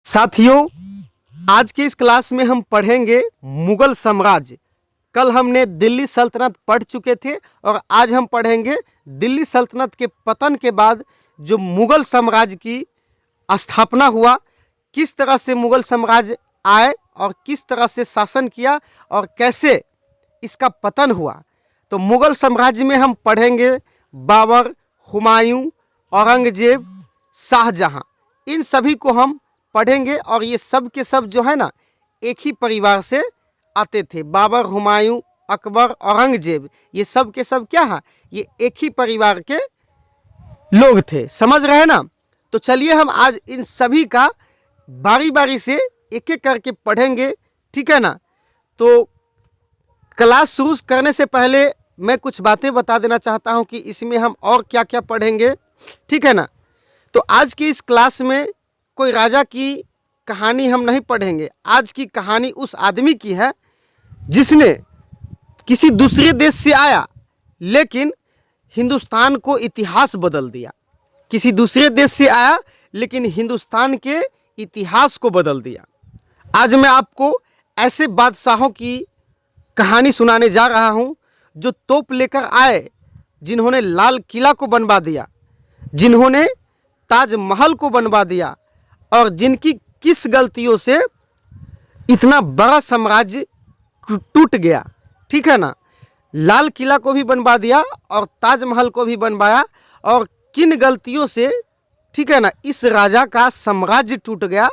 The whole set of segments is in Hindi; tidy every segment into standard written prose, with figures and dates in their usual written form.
साथियों, आज की इस क्लास में हम पढ़ेंगे मुगल साम्राज्य। कल हमने दिल्ली सल्तनत पढ़ चुके थे और आज हम पढ़ेंगे दिल्ली सल्तनत के पतन के बाद जो मुगल साम्राज्य की स्थापना हुआ, किस तरह से मुगल साम्राज्य आए और किस तरह से शासन किया और कैसे इसका पतन हुआ। तो मुगल साम्राज्य में हम पढ़ेंगे बाबर, हुमायूं, औरंगजेब, शाहजहां, इन सभी को हम पढ़ेंगे। और ये सब के सब जो है ना, एक ही परिवार से आते थे। बाबर, हुमायूं, अकबर, औरंगजेब, ये सब के सब क्या है, ये एक ही परिवार के लोग थे। समझ रहे हैं ना। तो चलिए हम आज इन सभी का बारी बारी से एक एक करके पढ़ेंगे, ठीक है ना। तो क्लास शुरू करने से पहले मैं कुछ बातें बता देना चाहता हूं कि इसमें हम और क्या क्या पढ़ेंगे, ठीक है ना। तो आज की इस क्लास में कोई राजा की कहानी हम नहीं पढ़ेंगे। आज की कहानी उस आदमी की है जिसने किसी दूसरे देश से आया लेकिन हिंदुस्तान को इतिहास बदल दिया। किसी दूसरे देश से आया लेकिन हिंदुस्तान के इतिहास को बदल दिया। आज मैं आपको ऐसे बादशाहों की कहानी सुनाने जा रहा हूं जो तोप लेकर आए, जिन्होंने लाल किला को बनवा दिया, जिन्होंने ताजमहल को बनवा दिया और जिनकी किस गलतियों से इतना बड़ा साम्राज्य टूट गया, ठीक है ना। लाल किला को भी बनवा दिया और ताजमहल को भी बनवाया, और किन गलतियों से, ठीक है ना, इस राजा का साम्राज्य टूट गया,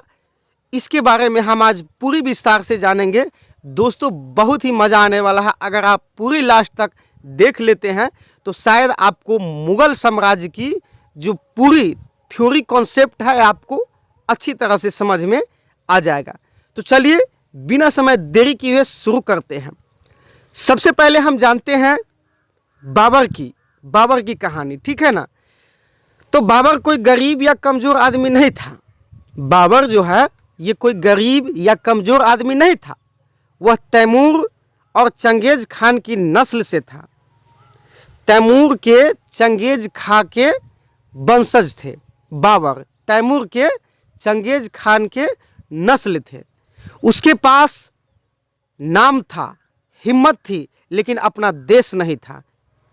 इसके बारे में हम आज पूरी विस्तार से जानेंगे। दोस्तों, बहुत ही मज़ा आने वाला है। अगर आप पूरी लास्ट तक देख लेते हैं तो शायद आपको मुगल साम्राज्य की जो पूरी थ्योरी कॉन्सेप्ट है आपको अच्छी तरह से समझ में आ जाएगा। तो चलिए बिना समय देरी किए शुरू करते हैं। सबसे पहले हम जानते हैं बाबर की कहानी, ठीक है ना। तो बाबर कोई गरीब या कमज़ोर आदमी नहीं था। बाबर जो है ये कोई गरीब या कमज़ोर आदमी नहीं था। वह तैमूर और चंगेज खान की नस्ल से था। तैमूर के चंगेज खां के वंशज थे। बाबर तैमूर के चंगेज खान के नस्ल थे। उसके पास नाम था, हिम्मत थी, लेकिन अपना देश नहीं था।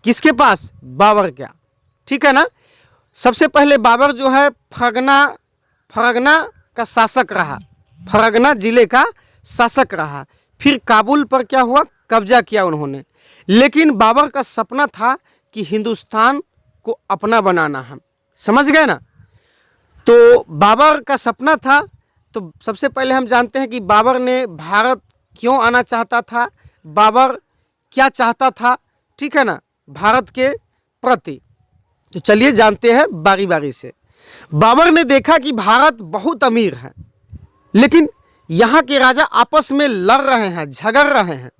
किसके पास? बाबर का, ठीक है ना। सबसे पहले बाबर जो है फरगना का शासक रहा, फरगना जिले का शासक रहा। फिर काबुल पर क्या हुआ, कब्जा किया उन्होंने। लेकिन बाबर का सपना था कि हिंदुस्तान को अपना बनाना है। समझ गए ना। तो बाबर का सपना था। तो सबसे पहले हम जानते हैं कि बाबर ने भारत क्यों आना चाहता था, बाबर क्या चाहता था, ठीक है ना, भारत के प्रति। तो चलिए जानते हैं बारी बारी से। बाबर ने देखा कि भारत बहुत अमीर है, लेकिन यहाँ के राजा आपस में लड़ रहे हैं, झगड़ रहे हैं।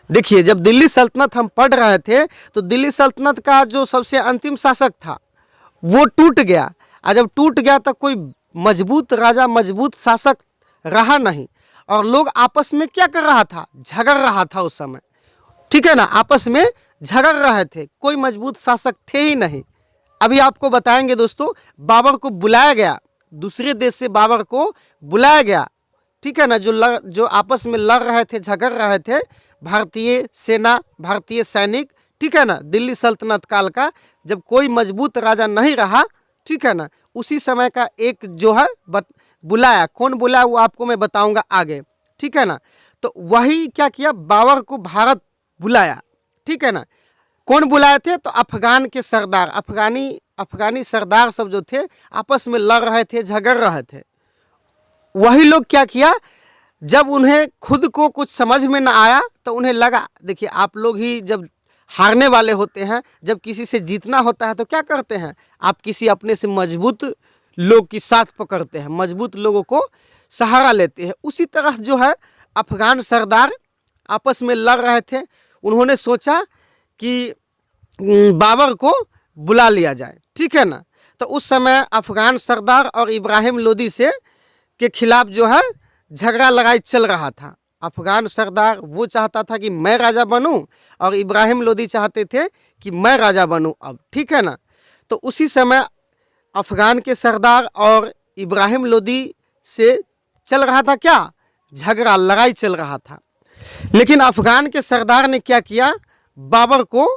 देखिए, जब दिल्ली सल्तनत हम पढ़ रहे थे तो दिल्ली सल्तनत का जो सबसे अंतिम शासक था वो टूट गया। और जब टूट गया तो कोई मजबूत राजा, मजबूत शासक रहा नहीं, और लोग आपस में क्या कर रहा था, झगड़ रहा था उस समय, ठीक है ना। आपस में झगड़ रहे थे, कोई मजबूत शासक थे ही नहीं। अभी आपको बताएंगे दोस्तों। बाबर को बुलाया गया, दूसरे देश से बाबर को बुलाया गया, ठीक है ना। जो आपस में लड़ रहे थे, झगड़ रहे थे, भारतीय सेना, भारतीय सैनिक, ठीक है ना। दिल्ली सल्तनत काल का जब कोई मजबूत राजा नहीं रहा, ठीक है ना, उसी समय का एक जो है बुलाया। कौन बुलाया वो आपको मैं बताऊंगा आगे, ठीक है ना। तो वही क्या किया, बाबर को भारत बुलाया, ठीक है ना। कौन बुलाए थे? तो अफगान के सरदार, अफगानी सरदार सब जो थे आपस में लड़ रहे थे, झगड़ रहे थे। वही लोग क्या किया, जब उन्हें खुद को कुछ समझ में ना आया तो उन्हें लगा, देखिए आप लोग ही जब हारने वाले होते हैं, जब किसी से जीतना होता है तो क्या करते हैं, आप किसी अपने से मजबूत लोग की साथ पकड़ते हैं, मजबूत लोगों को सहारा लेते हैं। उसी तरह जो है अफगान सरदार आपस में लड़ रहे थे। उन्होंने सोचा कि बाबर को बुला लिया जाए, ठीक है ना। तो उस समय अफगान सरदार और इब्राहिम लोदी से के खिलाफ जो है झगड़ा लड़ाई चल रहा था। अफगान सरदार वो चाहता था कि मैं राजा बनूं, और इब्राहिम लोदी चाहते थे कि मैं राजा बनूं अब, ठीक है ना। तो उसी समय अफगान के सरदार और इब्राहिम लोदी से चल रहा था क्या, झगड़ा लड़ाई चल रहा था। लेकिन अफगान के सरदार ने क्या किया, बाबर को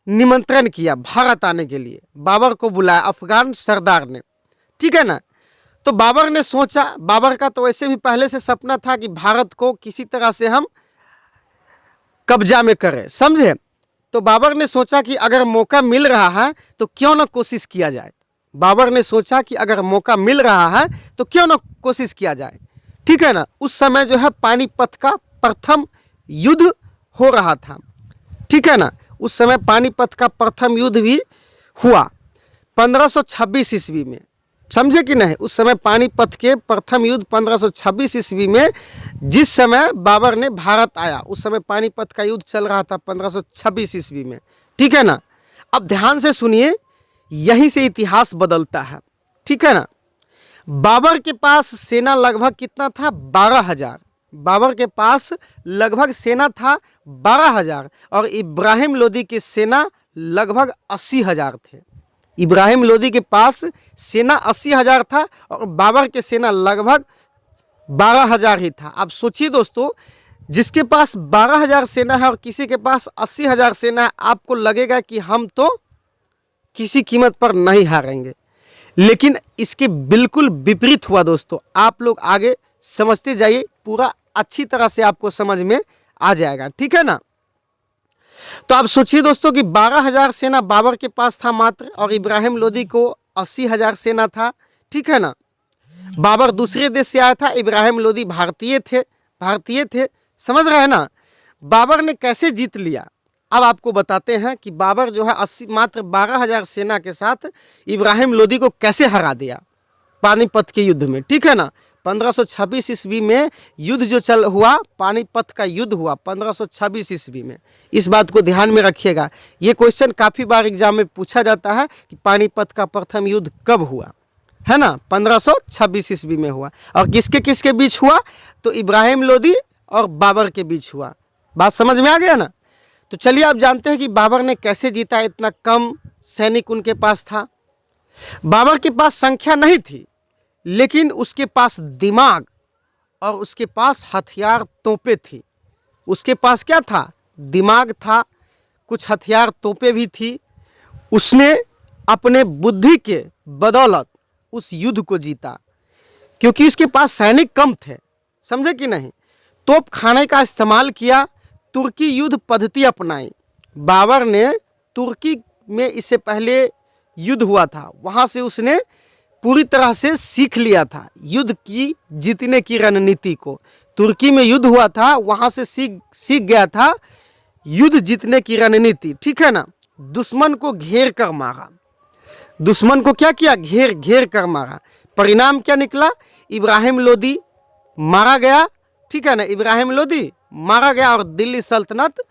निमंत्रण किया भारत आने के लिए, बाबर को बुलाया अफगान सरदार ने, ठीक है ना। तो बाबर ने सोचा, बाबर का तो वैसे भी पहले से सपना था कि भारत को किसी तरह से हम कब्जा में करें, समझे। तो बाबर ने सोचा कि अगर मौका मिल रहा है तो क्यों ना कोशिश किया जाए। बाबर ने सोचा कि अगर मौका मिल रहा है तो क्यों ना कोशिश किया जाए, ठीक है ना। उस समय जो है पानीपत का प्रथम युद्ध हो रहा था, ठीक है ना। उस समय पानीपत का प्रथम युद्ध भी हुआ 1526 ईस्वी में, समझे कि नहीं। उस समय पानीपत के प्रथम युद्ध 1526 ईस्वी में, जिस समय बाबर ने भारत आया, उस समय पानीपत का युद्ध चल रहा था 1526 ईस्वी में, ठीक है ना। अब ध्यान से सुनिए, यहीं से इतिहास बदलता है, ठीक है ना। बाबर के पास सेना लगभग कितना था, 12,000। बाबर के पास लगभग सेना था 12,000 और इब्राहिम लोदी की सेना लगभग 80,000 थे। इब्राहिम लोदी के पास सेना 80,000 था और बाबर के सेना लगभग 12,000 ही था। अब सोचिए दोस्तों, जिसके पास 12,000 सेना है और किसी के पास 80,000 सेना है, आपको लगेगा कि हम तो किसी कीमत पर नहीं हारेंगे। लेकिन इसके बिल्कुल विपरीत हुआ दोस्तों। आप लोग आगे समझते जाइए, पूरा अच्छी तरह से आपको समझ में आ जाएगा, ठीक है ना। तो आप सोचिए दोस्तों कि 12,000 सेना बाबर के पास था मात्र, और इब्राहिम लोदी को 80,000 सेना था, ठीक है ना। बाबर दूसरे देश से आया था, इब्राहिम लोदी भारतीय थे, समझ रहे हैं ना। बाबर ने कैसे जीत लिया, अब आपको बताते हैं कि बाबर जो है मात्र 12,000 सेना के साथ इब्राहिम लोदी को कैसे हरा दिया पानीपत के युद्ध में, ठीक है ना। 1526 ईस्वी में युद्ध जो चल हुआ, पानीपत का युद्ध हुआ 1526 ईस्वी में। इस बात को ध्यान में रखिएगा, ये क्वेश्चन काफ़ी बार एग्जाम में पूछा जाता है कि पानीपत का प्रथम युद्ध कब हुआ, है ना। 1526 ईस्वी में हुआ, और किसके किसके बीच हुआ, तो इब्राहिम लोदी और बाबर के बीच हुआ। बात समझ में आ गया ना। तो चलिए आप जानते हैं कि बाबर ने कैसे जीता, इतना कम सैनिक उनके पास था। बाबर के पास संख्या नहीं थी, लेकिन उसके पास दिमाग और उसके पास हथियार तोपें थी। उसके पास क्या था, दिमाग था, कुछ हथियार तोपें भी थी। उसने अपने बुद्धि के बदौलत उस युद्ध को जीता, क्योंकि उसके पास सैनिक कम थे, समझे कि नहीं। तोप खाने का इस्तेमाल किया, तुर्की युद्ध पद्धति अपनाई। बाबर ने तुर्की में इससे पहले युद्ध हुआ था, वहाँ से उसने पूरी तरह से सीख लिया था युद्ध की जीतने की रणनीति को। तुर्की में युद्ध हुआ था, वहाँ से सीख गया था युद्ध जीतने की रणनीति, ठीक है ना। दुश्मन को घेर कर मारा, दुश्मन को क्या किया, घेर कर मारा। परिणाम क्या निकला, इब्राहिम लोदी मारा गया, ठीक है ना। इब्राहिम लोदी मारा गया और दिल्ली सल्तनत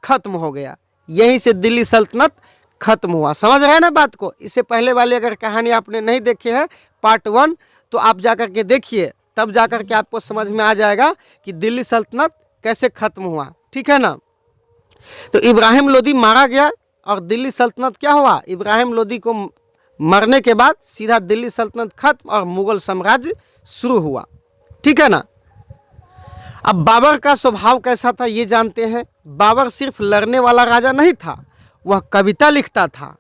खत्म हो गया। यहीं से दिल्ली सल्तनत खत्म हुआ, समझ रहे हैं ना बात को। इससे पहले वाली अगर कहानी आपने नहीं देखे हैं पार्ट 1, तो आप जाकर के देखिए, तब जाकर के आपको समझ में आ जाएगा कि दिल्ली सल्तनत कैसे खत्म हुआ, ठीक है ना। तो इब्राहिम लोदी मारा गया और दिल्ली सल्तनत क्या हुआ, इब्राहिम लोदी को मरने के बाद सीधा दिल्ली सल्तनत खत्म और मुगल साम्राज्य शुरू हुआ, ठीक है ना। अब बाबर का स्वभाव कैसा था ये जानते हैं। बाबर सिर्फ लड़ने वाला राजा नहीं था, वह कविता लिखता था,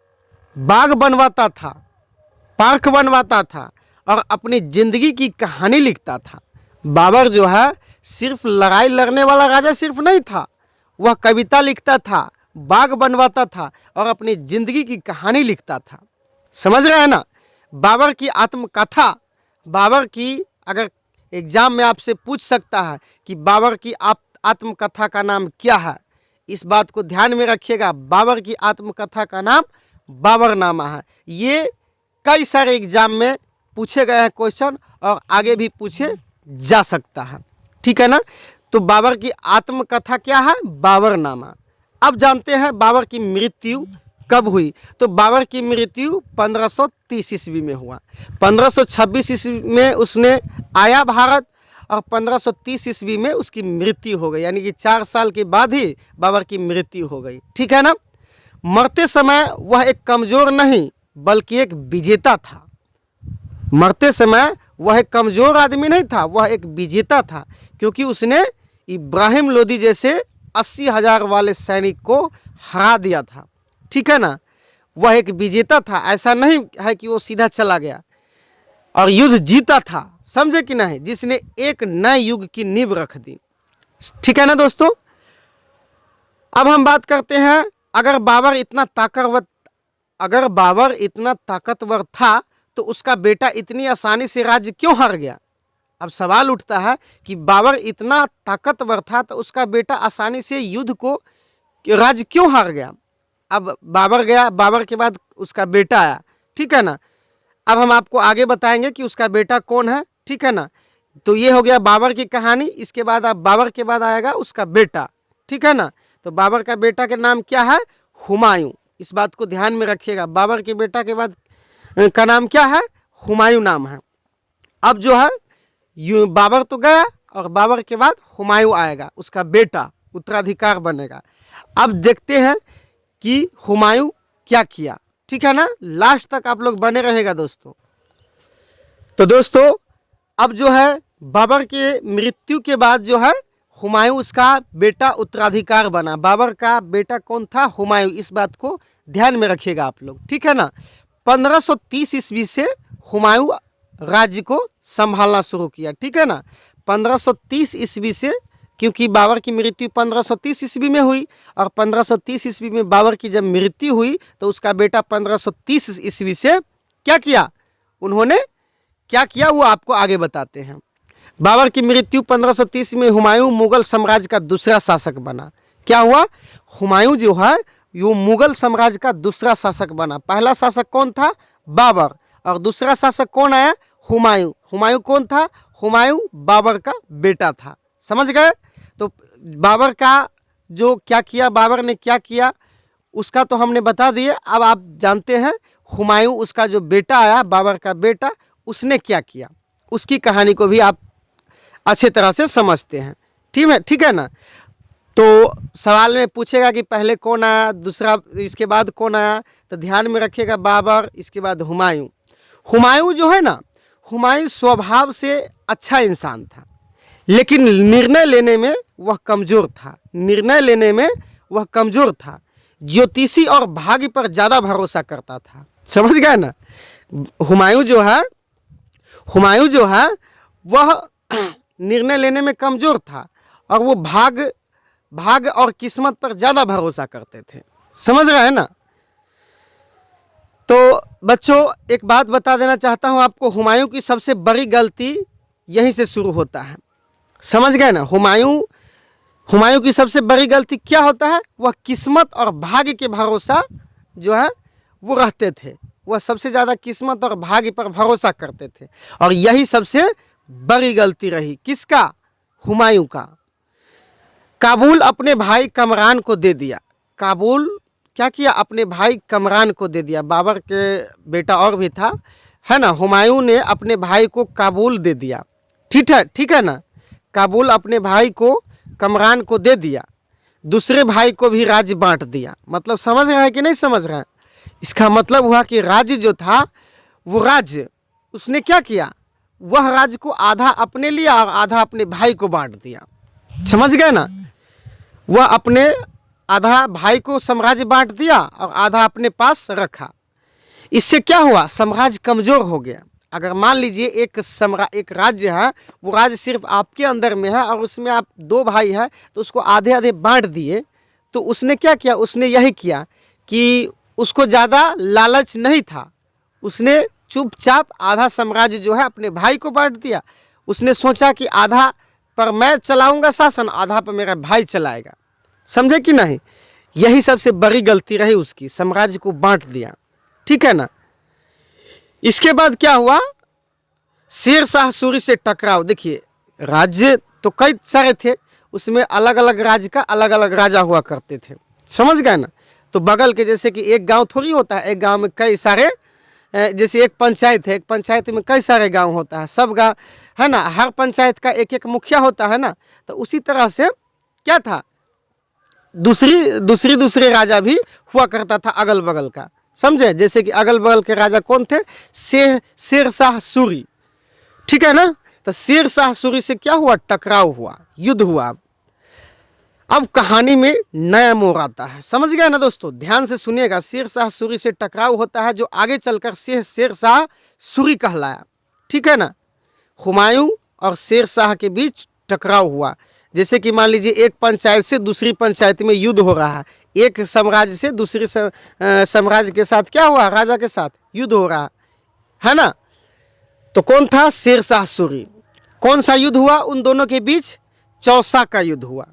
बाग बनवाता था, पार्क बनवाता था और अपनी जिंदगी की कहानी लिखता था। बाबर जो है सिर्फ लड़ाई लड़ने वाला राजा सिर्फ नहीं था, वह कविता लिखता था, बाग बनवाता था और अपनी जिंदगी की कहानी लिखता था, समझ रहे हैं ना। बाबर की आत्मकथा, बाबर की अगर एग्जाम में आपसे पूछ सकता है कि बाबर की आत्मकथा का नाम क्या है, इस बात को ध्यान में रखिएगा। बाबर की आत्मकथा का नाम बाबरनामा है। ये कई सारे एग्जाम में पूछे गए हैं क्वेश्चन और आगे भी पूछे जा सकता है, ठीक है ना। तो बाबर की आत्मकथा क्या है, बाबरनामा। अब जानते हैं बाबर की मृत्यु कब हुई। तो बाबर की मृत्यु 1530 ईस्वी में हुआ। 1526 ईस्वी में उसने आया भारत और 1530 ईस्वी में उसकी मृत्यु हो गई, यानी कि 4 साल के बाद ही बाबर की मृत्यु हो गई, ठीक है ना। मरते समय वह एक कमज़ोर नहीं बल्कि एक विजेता था। मरते समय वह एक कमज़ोर आदमी नहीं था, वह एक विजेता था, क्योंकि उसने इब्राहिम लोदी जैसे 80,000 वाले सैनिक को हरा दिया था। ठीक है ना, वह एक विजेता था, ऐसा नहीं है कि वो सीधा चला गया और युद्ध जीता था, समझे कि नहीं, जिसने एक नए युग की नींव रख दी। ठीक है ना दोस्तों। अब हम बात करते हैं, अगर बाबर इतना ताकतवर था तो उसका बेटा इतनी आसानी से राज्य क्यों हार गया। अब सवाल उठता है कि बाबर इतना ताकतवर था तो उसका बेटा आसानी से युद्ध को राज्य क्यों हार गया। अब बाबर गया, बाबर के बाद उसका बेटा आया। ठीक है ना, अब हम आपको आगे बताएंगे कि उसका बेटा कौन है। ठीक है ना, तो ये हो गया बाबर की कहानी। इसके बाद अब बाबर के बाद आएगा उसका बेटा। ठीक है ना, तो बाबर का बेटा के नाम क्या है, हुमायूं। इस बात को ध्यान में रखिएगा, बाबर के बेटा के बाद का नाम क्या है, हुमायूं नाम है। अब जो है बाबर तो गया और बाबर के बाद हुमायूं आएगा, उसका बेटा उत्तराधिकार बनेगा। अब देखते हैं कि हुमायूं क्या किया। ठीक है ना, लास्ट तक आप लोग बने रहेगा दोस्तों। तो दोस्तों अब जो है बाबर के मृत्यु के बाद जो है हुमायूं उसका बेटा उत्तराधिकार बना। बाबर का बेटा कौन था, हुमायूं। इस बात को ध्यान में रखिएगा आप लोग। ठीक है ना, 1530 ईस्वी से हुमायूं राज्य को संभालना शुरू किया। ठीक है ना, 1530 ईस्वी से, क्योंकि बाबर की मृत्यु 1530 ईस्वी में हुई और 1530 ईस्वी में बाबर की जब मृत्यु हुई तो उसका बेटा 1530 ईस्वी से क्या किया, उन्होंने क्या किया वो आपको आगे बताते हैं। बाबर की मृत्यु 1530 में हुमायूं मुगल साम्राज्य का दूसरा शासक बना। क्या हुआ, हुमायूं जो है वो मुगल साम्राज्य का दूसरा शासक बना। पहला शासक कौन था, बाबर, और दूसरा शासक कौन आया, हुमायूं। हुमायूं कौन था, हुमायूं बाबर का बेटा था। समझ गए। तो बाबर का जो क्या किया, बाबर ने क्या किया उसका तो हमने बता दिए। अब आप जानते हैं हुमायूं उसका जो बेटा आया, बाबर का बेटा, उसने क्या किया, उसकी कहानी को भी आप अच्छे तरह से समझते हैं। ठीक है ना। तो सवाल में पूछेगा कि पहले कौन आया, दूसरा इसके बाद कौन आया, तो ध्यान में रखिएगा बाबर, इसके बाद हुमायूं। हुमायूं जो है ना, हुमायूं स्वभाव से अच्छा इंसान था, लेकिन निर्णय लेने में वह कमज़ोर था। ज्योतिषी और भाग्य पर ज़्यादा भरोसा करता था। समझ गए ना। हुमायूं जो है वह निर्णय लेने में कमज़ोर था और वो भाग्य और किस्मत पर ज़्यादा भरोसा करते थे। समझ रहे हैं ना। तो बच्चों एक बात बता देना चाहता हूँ आपको, हुमायूं की सबसे बड़ी गलती यहीं से शुरू होता है। समझ गए ना। हुमायूं की सबसे बड़ी गलती क्या होता है, वह किस्मत और भाग्य के भरोसा जो है वो रहते थे। वह सबसे ज़्यादा किस्मत और भाग्य पर भरोसा करते थे और यही सबसे बड़ी गलती रही। किसका, हुमायूं का। काबुल अपने भाई कमरान को दे दिया। काबुल क्या किया, अपने भाई कमरान को दे दिया। बाबर के बेटा और भी था, है ना। हुमायूं ने अपने भाई को काबुल दे दिया। ठीक है ना। काबुल अपने भाई को कमरान को दे दिया, दूसरे भाई को भी राज्य बांट दिया। मतलब समझ रहे हैं कि नहीं समझ रहे हैं। इसका मतलब हुआ कि राज्य जो था वो राज्य उसने क्या किया, वह राज्य को आधा अपने लिया और आधा अपने भाई को बांट दिया। समझ गए ना। वह अपने आधा भाई को साम्राज्य बांट दिया और आधा अपने पास रखा। इससे क्या हुआ, साम्राज्य कमज़ोर हो गया। अगर मान लीजिए एक राज्य है, वो राज्य सिर्फ आपके अंदर में है और उसमें आप 2 भाई हैं, तो उसको आधे आधे बांट दिए। तो उसने क्या किया, उसने यही किया कि उसको ज़्यादा लालच नहीं था, उसने चुपचाप आधा साम्राज्य जो है अपने भाई को बांट दिया। उसने सोचा कि आधा पर मैं चलाऊंगा शासन, आधा पर मेरा भाई चलाएगा। समझे कि नहीं। यही सबसे बड़ी गलती रही उसकी, साम्राज्य को बांट दिया। ठीक है ना। इसके बाद क्या हुआ, शेर शाह सूरी से टकराव। देखिए राज्य तो कई सारे थे, उसमें अलग अलग राज्य का अलग अलग राजा हुआ करते थे। समझ गए ना। तो बगल के जैसे कि एक गांव थोड़ी होता है, एक गांव में कई सारे, जैसे एक पंचायत है, एक पंचायत में कई सारे गांव होता है, सब गांव है ना, हर पंचायत का एक एक मुखिया होता है ना। तो उसी तरह से क्या था, दूसरे राजा भी हुआ करता था अगल बगल का। समझे। जैसे कि अगल बगल के राजा कौन थे, शेर शाह सूरी। ठीक है ना। तो शेर शाह सूरी से क्या हुआ, टकराव हुआ, युद्ध हुआ। अब कहानी में नया मोड़ आता है, समझ गए ना दोस्तों, ध्यान से सुनिएगा। शेर शाह सूरी से टकराव होता है जो आगे चलकर शेर शाह सूरी कहलाया, ठीक है ना। हुमायूं और शेर शाह के बीच टकराव हुआ। जैसे कि मान लीजिए एक पंचायत से दूसरी पंचायत में युद्ध हो रहा है, एक साम्राज्य से दूसरे साम्राज्य के साथ क्या हुआ, राजा के साथ युद्ध हो रहा है ना। तो कौन था, शेर शाह सूरी। कौन सा युद्ध हुआ उन दोनों के बीच, चौसा का युद्ध हुआ।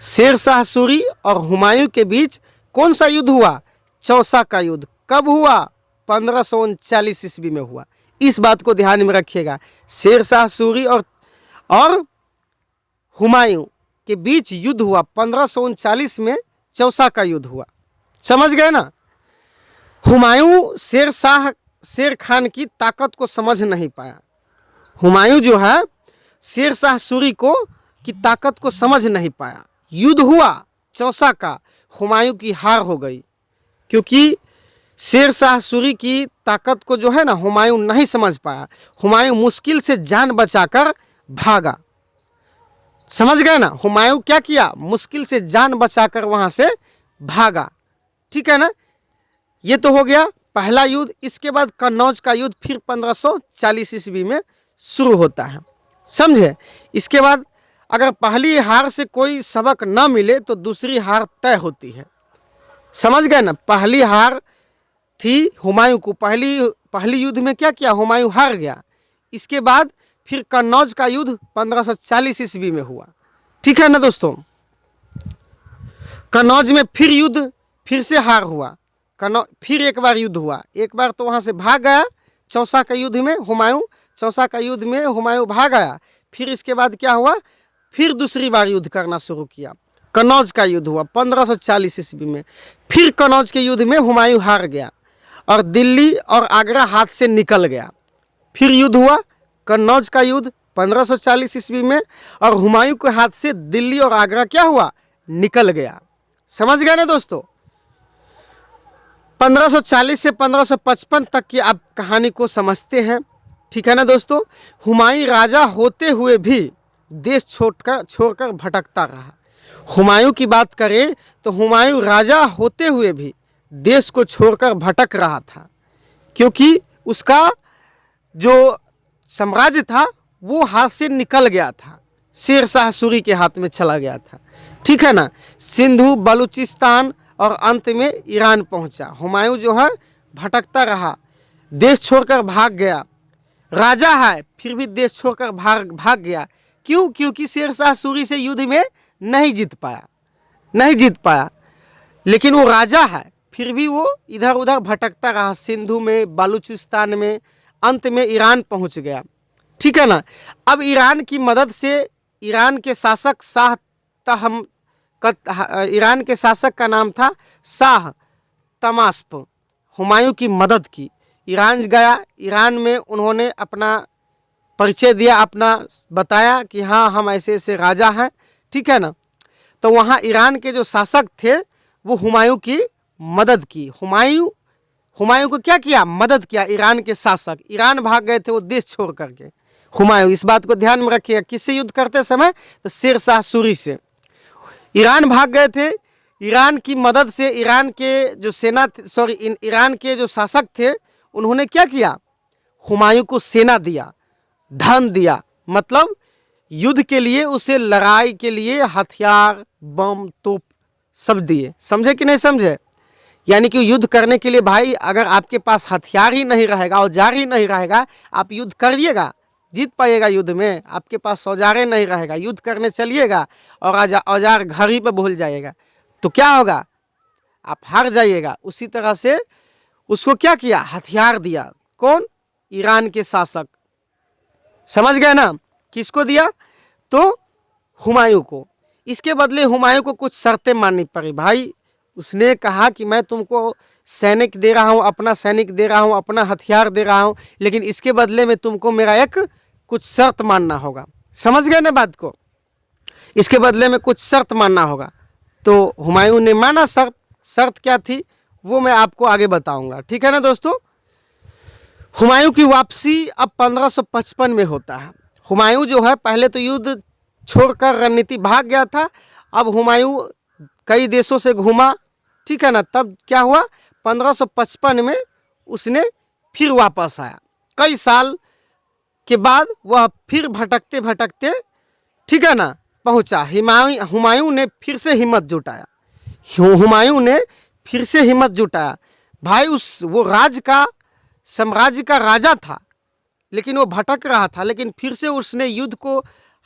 शेर शाह सूरी और हुमायूं के बीच कौन सा युद्ध हुआ, चौसा का युद्ध। कब हुआ, 1539 ईस्वी में हुआ। इस बात को ध्यान में रखिएगा। शेर शाह सूरी और हुमायूं के बीच युद्ध हुआ 1539 में, चौसा का युद्ध हुआ, समझ गए ना। हुमायूं शेर खान की ताकत को समझ नहीं पाया। हुमायूं जो है शेर शाह सूरी की ताकत को समझ नहीं पाया। युद्ध हुआ चौसा का, हुमायूं की हार हो गई, क्योंकि शेर शाह सूरी की ताकत को जो है ना हुमायूं नहीं समझ पाया। हुमायूं मुश्किल से जान बचाकर भागा, समझ गए ना। हुमायूं क्या किया, मुश्किल से जान बचाकर वहां से भागा, ठीक है ना। ये तो हो गया पहला युद्ध। इसके बाद कन्नौज का युद्ध फिर 1540 ईस्वी में शुरू होता है, समझे। इसके बाद अगर पहली हार से कोई सबक न मिले तो दूसरी हार तय होती है, समझ गए ना। पहली हार थी हुमायूं को, पहली युद्ध में क्या किया, हुमायूं हार गया। इसके बाद फिर कन्नौज का युद्ध 1540 ईस्वी में हुआ, ठीक है ना दोस्तों। कन्नौज में फिर युद्ध, फिर से हार हुआ। फिर एक बार युद्ध हुआ, एक बार तो वहां से भाग गया चौसा का युद्ध में हुमायूं, चौसा का युद्ध में हुमायूं भाग गया। फिर इसके बाद क्या हुआ, फिर दूसरी बार युद्ध करना शुरू किया। कन्नौज का युद्ध हुआ 1540 ईस्वी में। फिर कन्नौज के युद्ध में हुमायूं हार गया और दिल्ली और आगरा हाथ से निकल गया। फिर युद्ध हुआ कन्नौज का युद्ध 1540 ईस्वी में, और हुमायूं के हाथ से दिल्ली और आगरा क्या हुआ, निकल गया, समझ गए ना दोस्तों। 1540 से 1555 तक की आप कहानी को समझते हैं, ठीक है ना दोस्तों। हुमायूं राजा होते हुए भी देश छोड़कर भटकता रहा। हुमायूं की बात करें तो हुमायूं राजा होते हुए भी देश को छोड़कर भटक रहा था, क्योंकि उसका जो साम्राज्य था वो हाथ से निकल गया था, शेर शाह सूरी के हाथ में चला गया था, ठीक है ना। सिंधु, बलूचिस्तान और अंत में ईरान पहुंचा। हुमायूं जो है भटकता रहा, देश छोड़कर भाग गया। राजा है फिर भी देश छोड़कर भाग गया। क्यों, क्योंकि शेर शाह सूरी से युद्ध में नहीं जीत पाया। लेकिन वो राजा है, फिर भी वो इधर उधर भटकता रहा, सिंधु में, बलूचिस्तान में, अंत में ईरान पहुंच गया, ठीक है ना। अब ईरान की मदद से ईरान के शासक का नाम था शाह तमास्प। हुमायूं की मदद की, ईरान गया, ईरान में उन्होंने अपना परिचय दिया, अपना बताया कि हाँ हम ऐसे ऐसे राजा हैं, ठीक है ना। तो वहाँ ईरान के जो शासक थे वो हुमायूं की मदद की। हुमायूं को क्या किया, मदद किया। ईरान के शासक ईरान भाग गए थे वो देश छोड़ करके। हुमायूं, इस बात को ध्यान में रखिएगा, किससे युद्ध करते समय, तो शेर शाह सूरी से। ईरान भाग गए थे, ईरान की मदद से ईरान के जो शासक थे उन्होंने क्या किया, हुमायूं को सेना दिया, धन दिया, मतलब युद्ध के लिए, उसे लड़ाई के लिए हथियार, बम, तोप सब दिए, समझे कि नहीं समझे। यानी कि युद्ध करने के लिए भाई अगर आपके पास हथियार ही नहीं रहेगा, औजार ही नहीं रहेगा, आप युद्ध करिएगा, जीत पाइएगा युद्ध में। आपके पास औजारें नहीं रहेगा, युद्ध करने चलिएगा और औजार घर ही पे भूल जाइएगा, तो क्या होगा, आप हार जाइएगा। उसी तरह से उसको क्या किया, हथियार दिया। कौन, ईरान के शासक, समझ गए ना। किसको दिया, तो हुमायूं को। इसके बदले हुमायूं को कुछ शर्तें माननी पड़ी भाई। उसने कहा कि मैं तुमको सैनिक दे रहा हूँ, अपना सैनिक दे रहा हूँ, अपना हथियार दे रहा हूँ, लेकिन इसके बदले में तुमको मेरा एक कुछ शर्त मानना होगा, समझ गए ना बात को। इसके बदले में कुछ शर्त मानना होगा। तो हुमायूं ने माना शर्त क्या थी वो मैं आपको आगे बताऊंगा, ठीक है ना दोस्तों। हुमायूं की वापसी अब 1555 में होता है। हुमायूं जो है पहले तो युद्ध छोड़कर रणनीति भाग गया था। अब हुमायूं कई देशों से घूमा, ठीक है ना। तब क्या हुआ, 1555 में उसने फिर वापस आया। कई साल के बाद वह फिर भटकते भटकते, ठीक है ना, पहुंचा। हुमायूं ने फिर से हिम्मत जुटाया। हुमायूं ने फिर से हिम्मत जुटाया। भाई वो साम्राज्य का राजा था, लेकिन वो भटक रहा था। लेकिन फिर से उसने युद्ध को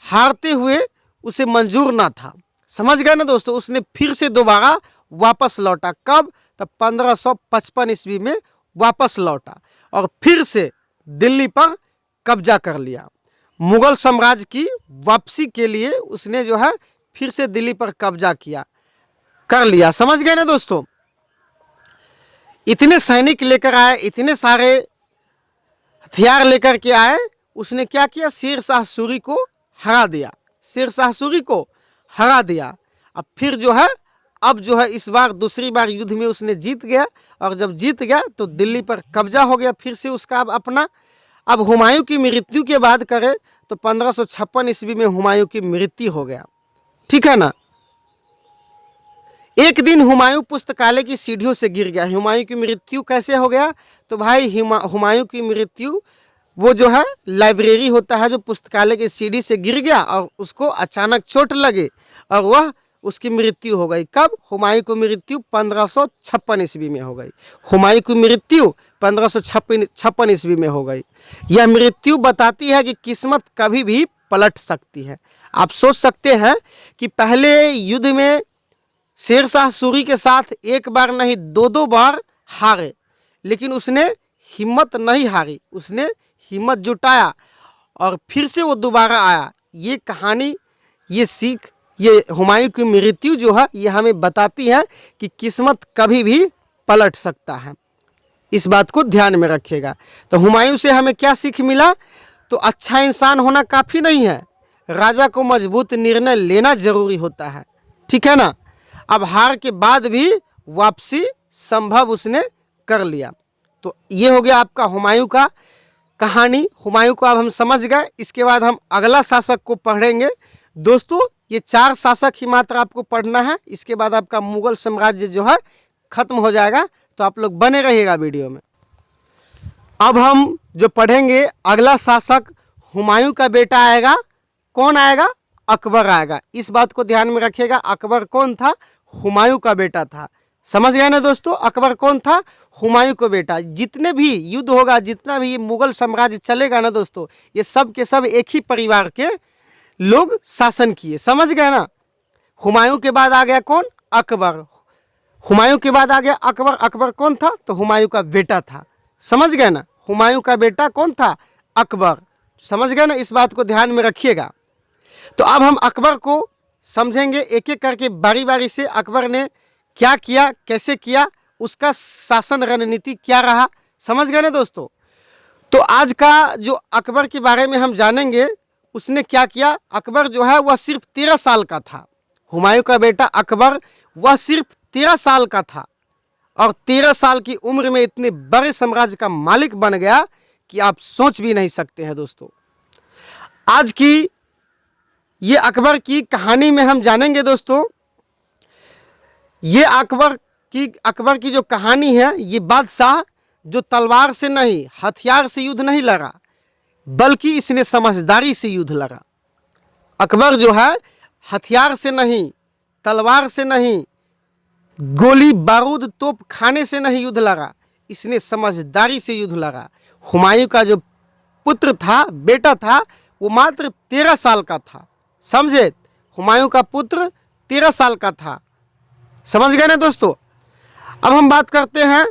हारते हुए उसे मंजूर ना था। समझ गए ना दोस्तों। उसने फिर से दोबारा वापस लौटा। कब? तब 1555 ईस्वी में वापस लौटा और फिर से दिल्ली पर कब्जा कर लिया। मुगल साम्राज्य की वापसी के लिए उसने जो है फिर से दिल्ली पर कब्जा कर लिया। समझ गए ना दोस्तों। इतने सैनिक लेकर आए, इतने सारे हथियार लेकर के आए। उसने क्या किया, शेर शाह सूरी को हरा दिया। शेर शाह सूरी को हरा दिया। अब फिर जो है, अब जो है इस बार दूसरी बार युद्ध में उसने जीत गया। और जब जीत गया तो दिल्ली पर कब्जा हो गया फिर से उसका अपना। अब हुमायूं की मृत्यु के बाद करें तो 1556 ईस्वी में हुमायूं की मृत्यु हो गया, ठीक है ना। एक दिन हुमायूं पुस्तकालय की सीढ़ियों से गिर गया। हुमायूं की मृत्यु कैसे हो गया? तो भाई हुमायूं की मृत्यु, वो जो है लाइब्रेरी होता है जो पुस्तकालय की सीढ़ी से गिर गया और उसको अचानक चोट लगे और वह उसकी मृत्यु हो गई। कब? हुमायूं की मृत्यु 1556 ईस्वी में हो गई। हुमायूं की मृत्यु 1556 ईस्वी में हो गई। यह मृत्यु बताती है कि किस्मत कभी भी पलट सकती है। आप सोच सकते हैं कि पहले युद्ध में शेर शाह सूरी के साथ एक बार नहीं 2-2 बार हारे, लेकिन उसने हिम्मत नहीं हारी। उसने हिम्मत जुटाया और फिर से वो दोबारा आया। ये कहानी, ये सीख, ये हुमायूं की मृत्यु जो है ये हमें बताती है कि किस्मत कभी भी पलट सकता है। इस बात को ध्यान में रखिएगा। तो हुमायूं से हमें क्या सीख मिला? तो अच्छा इंसान होना काफ़ी नहीं है, राजा को मजबूत निर्णय लेना जरूरी होता है, ठीक है ना। अब हार के बाद भी वापसी संभव उसने कर लिया। तो ये हो गया आपका हुमायूं का कहानी। हुमायूं को अब हम समझ गए। इसके बाद हम अगला शासक को पढ़ेंगे। दोस्तों ये 4 शासक ही मात्र आपको पढ़ना है। इसके बाद आपका मुगल साम्राज्य जो है खत्म हो जाएगा। तो आप लोग बने रहिएगा वीडियो में। अब हम जो पढ़ेंगे अगला शासक हुमायूं का बेटा आएगा। कौन आएगा? अकबर आएगा। इस बात को ध्यान में रखिएगा। अकबर कौन था? हुमायूं का बेटा था। समझ गए ना दोस्तों। अकबर कौन था? हुमायूं का बेटा। जितने भी युद्ध होगा, जितना भी ये मुगल साम्राज्य चलेगा ना दोस्तों, ये सब के सब एक ही परिवार के लोग शासन किए। समझ गए ना। हुमायूं के बाद आ गया कौन? अकबर। हुमायूं के बाद आ गया अकबर। अकबर कौन था? तो हुमायूं का बेटा था। समझ गए ना। हुमायूं का बेटा कौन था? अकबर। समझ गए ना। इस बात को ध्यान में रखिएगा। तो अब हम अकबर को समझेंगे एक एक करके, बारी बारी से। अकबर ने क्या किया, कैसे किया, उसका शासन रणनीति क्या रहा। समझ गए ना दोस्तों। तो आज का जो अकबर के बारे में हम जानेंगे, उसने क्या किया। अकबर जो है वह सिर्फ 13 साल का था। हुमायूं का बेटा अकबर वह सिर्फ 13 साल का था और 13 साल की उम्र में इतने बड़े साम्राज्य का मालिक बन गया कि आप सोच भी नहीं सकते हैं दोस्तों। आज की ये अकबर की कहानी में हम जानेंगे दोस्तों। ये अकबर की जो कहानी है, ये बादशाह जो तलवार से नहीं, हथियार से युद्ध नहीं लड़ा, बल्कि इसने समझदारी से युद्ध लड़ा। अकबर जो है हथियार से नहीं, तलवार से नहीं, गोली बारूद तोप खाने से नहीं युद्ध लड़ा, इसने समझदारी से युद्ध लड़ा। हुमायूं का जो पुत्र था, बेटा था, वो मात्र 13 साल का था। समझे। हुमायूं का पुत्र 13 साल का था। समझ गए ना दोस्तों। अब हम बात करते हैं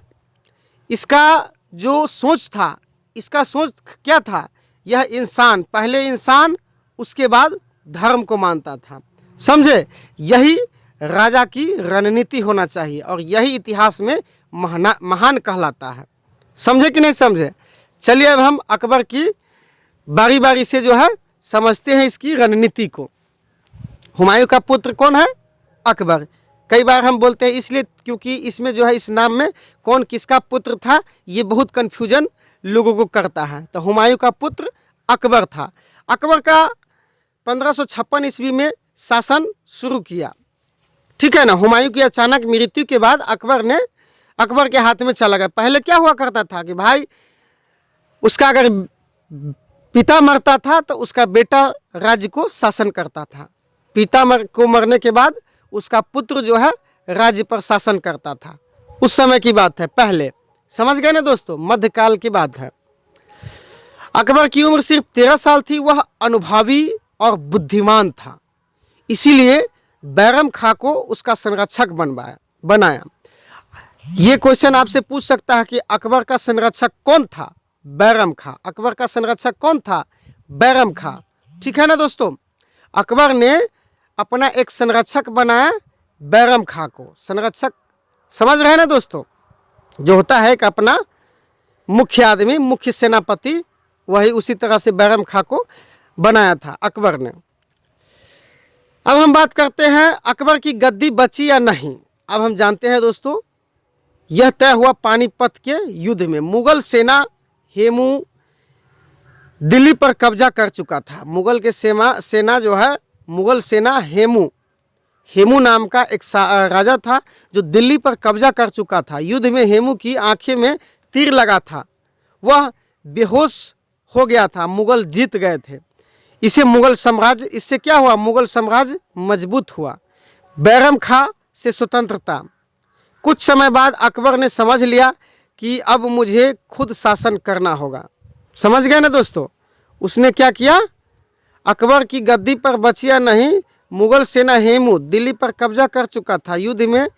इसका जो सोच था। इसका सोच क्या था? यह इंसान, पहले इंसान उसके बाद धर्म को मानता था। समझे। यही राजा की रणनीति होना चाहिए और यही इतिहास में महान कहलाता है। समझे कि नहीं समझे। चलिए अब हम अकबर की बारी बारी से जो है समझते हैं इसकी रणनीति को। हुमायूं का पुत्र कौन है? अकबर। कई बार हम बोलते हैं इसलिए क्योंकि इसमें जो है इस नाम में कौन किसका पुत्र था ये बहुत कन्फ्यूजन लोगों को करता है। तो हुमायूं का पुत्र अकबर था। अकबर का 1556 ईस्वी में शासन शुरू किया, ठीक है ना। हुमायूं की अचानक मृत्यु के बाद अकबर के हाथ में चला गया। पहले क्या हुआ करता था कि भाई उसका अगर पिता मरता था तो उसका बेटा राज्य को शासन करता था। पिता को मरने के बाद उसका पुत्र जो है राज्य पर शासन करता था। उस समय की बात है, पहले। समझ गए ना दोस्तों, मध्यकाल की बात है। अकबर की उम्र सिर्फ 13 साल थी। वह अनुभवी और बुद्धिमान था, इसीलिए बैरम खां को उसका संरक्षक बनाया। ये क्वेश्चन आपसे पूछ सकता है कि अकबर का संरक्षक कौन था? बैरम खां। अकबर का संरक्षक कौन था? बैरम खां, ठीक है ना दोस्तों। अकबर ने अपना एक संरक्षक बनाया, बैरम खां को संरक्षक। समझ रहे हैं ना दोस्तों, जो होता है एक अपना मुख्य आदमी, मुख्य सेनापति, वही उसी तरह से बैरम खां को बनाया था अकबर ने। अब हम बात करते हैं अकबर की गद्दी बची या नहीं। अब हम जानते हैं दोस्तों, यह तय हुआ पानीपत के युद्ध में। मुगल सेना हेमू दिल्ली पर कब्जा कर चुका था। मुगल के सेना जो है, मुगल सेना हेमू नाम का एक राजा था जो दिल्ली पर कब्जा कर चुका था। युद्ध में हेमू की आंखें में तीर लगा था, वह बेहोश हो गया था। मुगल जीत गए थे। इससे क्या हुआ? मुगल साम्राज्य मजबूत हुआ। बैरम खां से स्वतंत्रता। कुछ समय बाद अकबर ने समझ लिया कि अब मुझे खुद शासन करना होगा। समझ गए ना दोस्तों, उसने क्या किया? अकबर की गद्दी पर बची या नहीं। मुगल सेना हेमू दिल्ली पर कब्जा कर चुका था। युद्ध में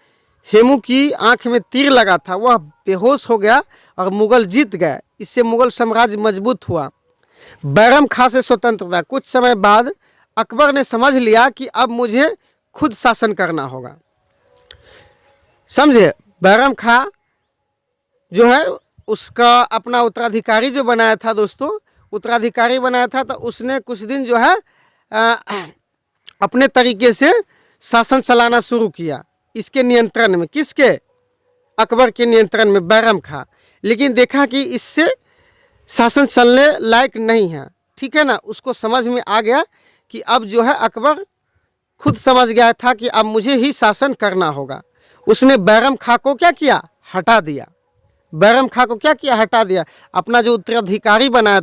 हेमू की आंख में तीर लगा था, वह बेहोश हो गया और मुगल जीत गए। इससे मुगल साम्राज्य मजबूत हुआ। बैरम खां से स्वतंत्रता। कुछ समय बाद अकबर ने समझ लिया कि अब मुझे खुद शासन करना होगा। समझे? बैरम खां जो है उसका अपना उत्तराधिकारी जो बनाया था दोस्तों, उत्तराधिकारी बनाया था, तो उसने कुछ दिन जो है अपने तरीके से शासन चलाना शुरू किया, इसके नियंत्रण में। किसके? अकबर के नियंत्रण में, बैरम खां। लेकिन देखा कि इससे शासन चलने लायक नहीं है, ठीक है ना। उसको समझ में आ गया कि अब जो है अकबर खुद समझ गया था कि अब मुझे ही शासन करना होगा। उसने बैरम खां को क्या किया? हटा दिया। बैरम खां को क्या किया? हटा दिया। अपना जो उत्तराधिकारी बनाया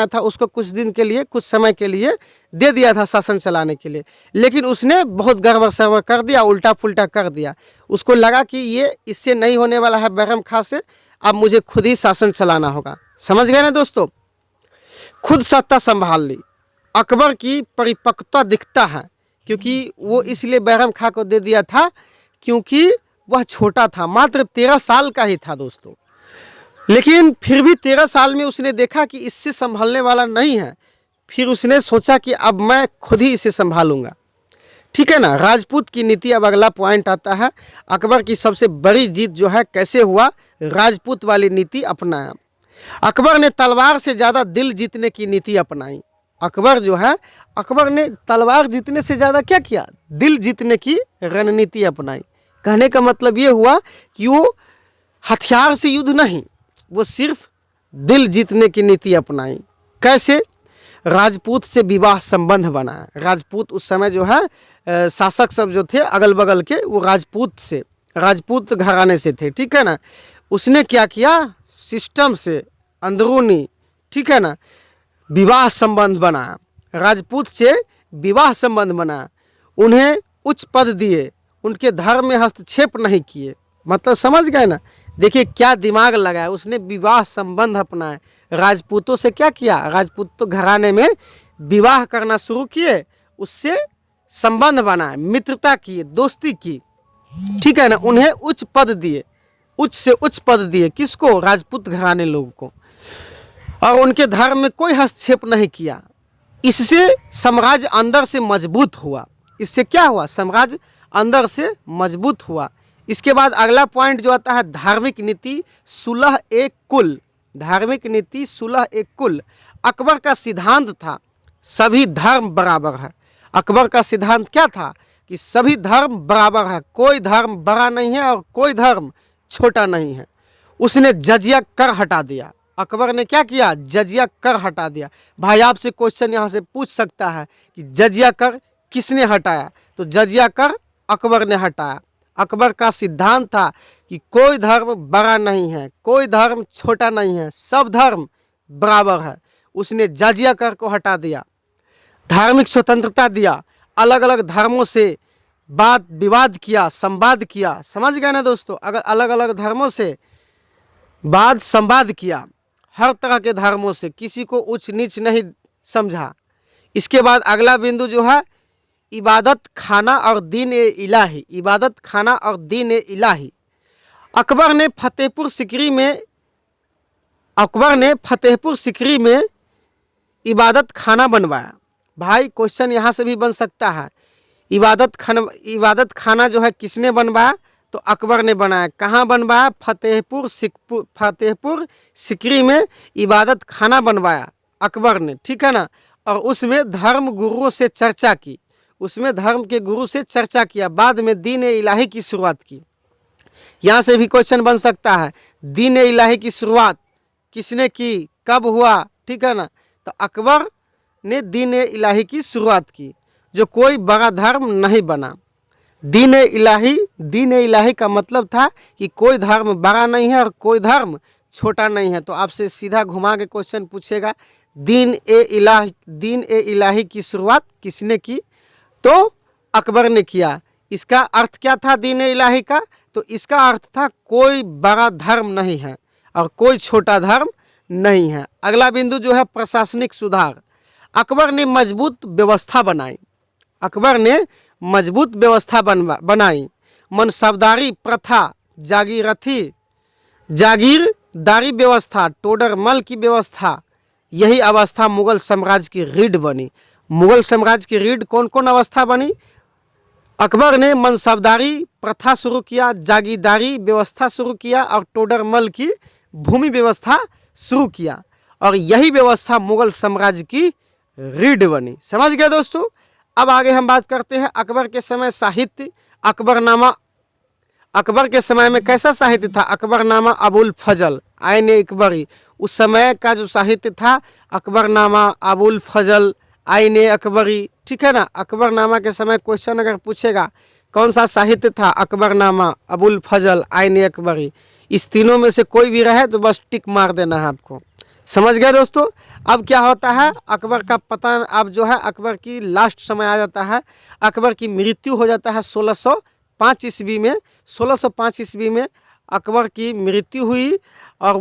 था उसको कुछ दिन के लिए, कुछ समय के लिए दे दिया था शासन चलाने के लिए। लेकिन उसने बहुत गड़बड़ सड़बड़ कर दिया, उल्टा पुल्टा कर दिया। उसको लगा कि ये इससे नहीं होने वाला है बैरम खां से, अब मुझे खुद ही शासन चलाना होगा। समझ गए ना दोस्तों, खुद सत्ता संभाल ली। अकबर की परिपक्वता दिखता है, क्योंकि वो इसलिए बैरम खां को दे दिया था क्योंकि वह छोटा था, मात्र 13 साल का ही था दोस्तों। लेकिन फिर भी 13 साल में उसने देखा कि इससे संभालने वाला नहीं है। फिर उसने सोचा कि अब मैं खुद ही इसे संभालूंगा, ठीक है ना। राजपूत की नीति, अब अगला पॉइंट आता है। अकबर की सबसे बड़ी जीत जो है कैसे हुआ? राजपूत वाली नीति अपनाया। अकबर ने तलवार से ज़्यादा दिल जीतने की नीति अपनाई। अकबर ने तलवार जीतने से ज़्यादा क्या किया? दिल जीतने की रणनीति अपनाई। कहने का मतलब ये हुआ कि वो हथियार से युद्ध नहीं, वो सिर्फ दिल जीतने की नीति अपनाई। कैसे? राजपूत से विवाह संबंध बनाया। राजपूत उस समय जो है शासक सब जो थे अगल बगल के, वो राजपूत घराने से थे, ठीक है ना। उसने क्या किया? सिस्टम से अंदरूनी, ठीक है ना, विवाह संबंध बनाया। राजपूत से विवाह संबंध बनाया, उन्हें उच्च पद दिए, उनके धर्म में हस्तक्षेप नहीं किए। मतलब समझ गए ना, देखिए क्या दिमाग लगाया उसने। विवाह संबंध अपनाए, राजपूतों से क्या किया? राजपूत घराने में विवाह करना शुरू किए, उससे संबंध बनाए, मित्रता की, दोस्ती की, ठीक है ना। उन्हें उच्च पद दिए, उच्च से उच्च पद दिए। किसको? राजपूत घराने लोगों को। और उनके धर्म में कोई हस्तक्षेप नहीं किया। इससे साम्राज्य अंदर से मजबूत हुआ। इससे क्या हुआ? साम्राज्य अंदर से मजबूत हुआ। इसके बाद अगला पॉइंट जो आता है, धार्मिक नीति सुलह एक कुल। धार्मिक नीति सुलह एक कुल। अकबर का सिद्धांत था सभी धर्म बराबर है। अकबर का सिद्धांत क्या था? कि सभी धर्म बराबर है, कोई धर्म बड़ा नहीं है और कोई धर्म छोटा नहीं है। उसने जजिया कर हटा दिया। अकबर ने क्या किया, जजिया कर हटा दिया। भाई आपसे क्वेश्चन यहाँ से पूछ सकता है कि जजिया कर किसने हटाया, तो जजिया कर अकबर ने हटाया। अकबर का सिद्धांत था कि कोई धर्म बड़ा नहीं है, कोई धर्म छोटा नहीं है, सब धर्म बराबर है। उसने जजिया कर को हटा दिया, धार्मिक स्वतंत्रता दिया, अलग अलग धर्मों से वाद विवाद किया, संवाद किया। समझ गए ना दोस्तों, अगर अलग अलग धर्मों से वाद संवाद किया, हर तरह के धर्मों से, किसी को उच्च नीच नहीं समझा। इसके बाद अगला बिंदु जो है इबादत खाना और दीन ए इलाही, इबादत खाना और दीन ए इलाही। अकबर ने फतेहपुर सिकरी में इबादत खाना बनवाया। भाई क्वेश्चन यहाँ से भी बन सकता है, इबादत खाना जो है किसने बनवाया, तो अकबर ने बनाया। कहाँ बनवाया, फतेहपुर सिकरी में इबादत खाना बनवाया अकबर ने, ठीक है ना। और उसमें धर्म गुरुओं से चर्चा की, उसमें धर्म के गुरु से चर्चा किया, बाद में दीन ए इलाही की शुरुआत की। यहाँ से भी क्वेश्चन बन सकता है, दीन ए इलाही की शुरुआत किसने की, कब हुआ, ठीक है ना। तो अकबर ने दीन ए इलाही की शुरुआत की, जो कोई बड़ा धर्म नहीं बना। दीन ए इलाही का मतलब था कि कोई धर्म बड़ा नहीं है और कोई धर्म छोटा नहीं है। तो आपसे सीधा घुमा के क्वेश्चन पूछेगा, दीन ए इलाही की शुरुआत किसने की, तो अकबर ने किया। इसका अर्थ क्या था दीन ए इलाही का, तो इसका अर्थ था कोई बड़ा धर्म नहीं है और कोई छोटा धर्म नहीं है। अगला बिंदु जो है प्रशासनिक सुधार। अकबर ने मजबूत व्यवस्था बनाई, अकबर ने मजबूत व्यवस्था बनाई। मनसबदारी प्रथा, जागीरदारी व्यवस्था, टोडरमल की व्यवस्था, यही अवस्था मुगल साम्राज्य की रीढ़ बनी। मुगल साम्राज्य की रीढ़ कौन कौन अवस्था बनी, अकबर ने मनसबदारी प्रथा शुरू किया, जागीरदारी व्यवस्था शुरू किया और टोडरमल की भूमि व्यवस्था शुरू किया, और यही व्यवस्था मुगल साम्राज्य की रीढ़ बनी। समझ गए दोस्तों। अब आगे हम बात करते हैं अकबर के समय साहित्य। अकबरनामा, अकबर के समय में कैसा साहित्य था, अकबरनामा अबुल फजल आइन अकबरी, उस समय का जो साहित्य था अकबरनामा अबुल फजल आइन अकबरी, ठीक है ना। अकबरनामा के समय क्वेश्चन अगर पूछेगा कौन सा साहित्य था, अकबरनामा अबुल फजल आइन अकबरी, इस तीनों में से कोई भी रहे तो बस टिक मार देना है आपको। समझ गए दोस्तों। अब क्या होता है, अकबर का पतन, अब जो है अकबर की लास्ट समय आ जाता है। अकबर की मृत्यु हो जाता है 1605 ईस्वी में। 1605 ईस्वी में अकबर की मृत्यु हुई और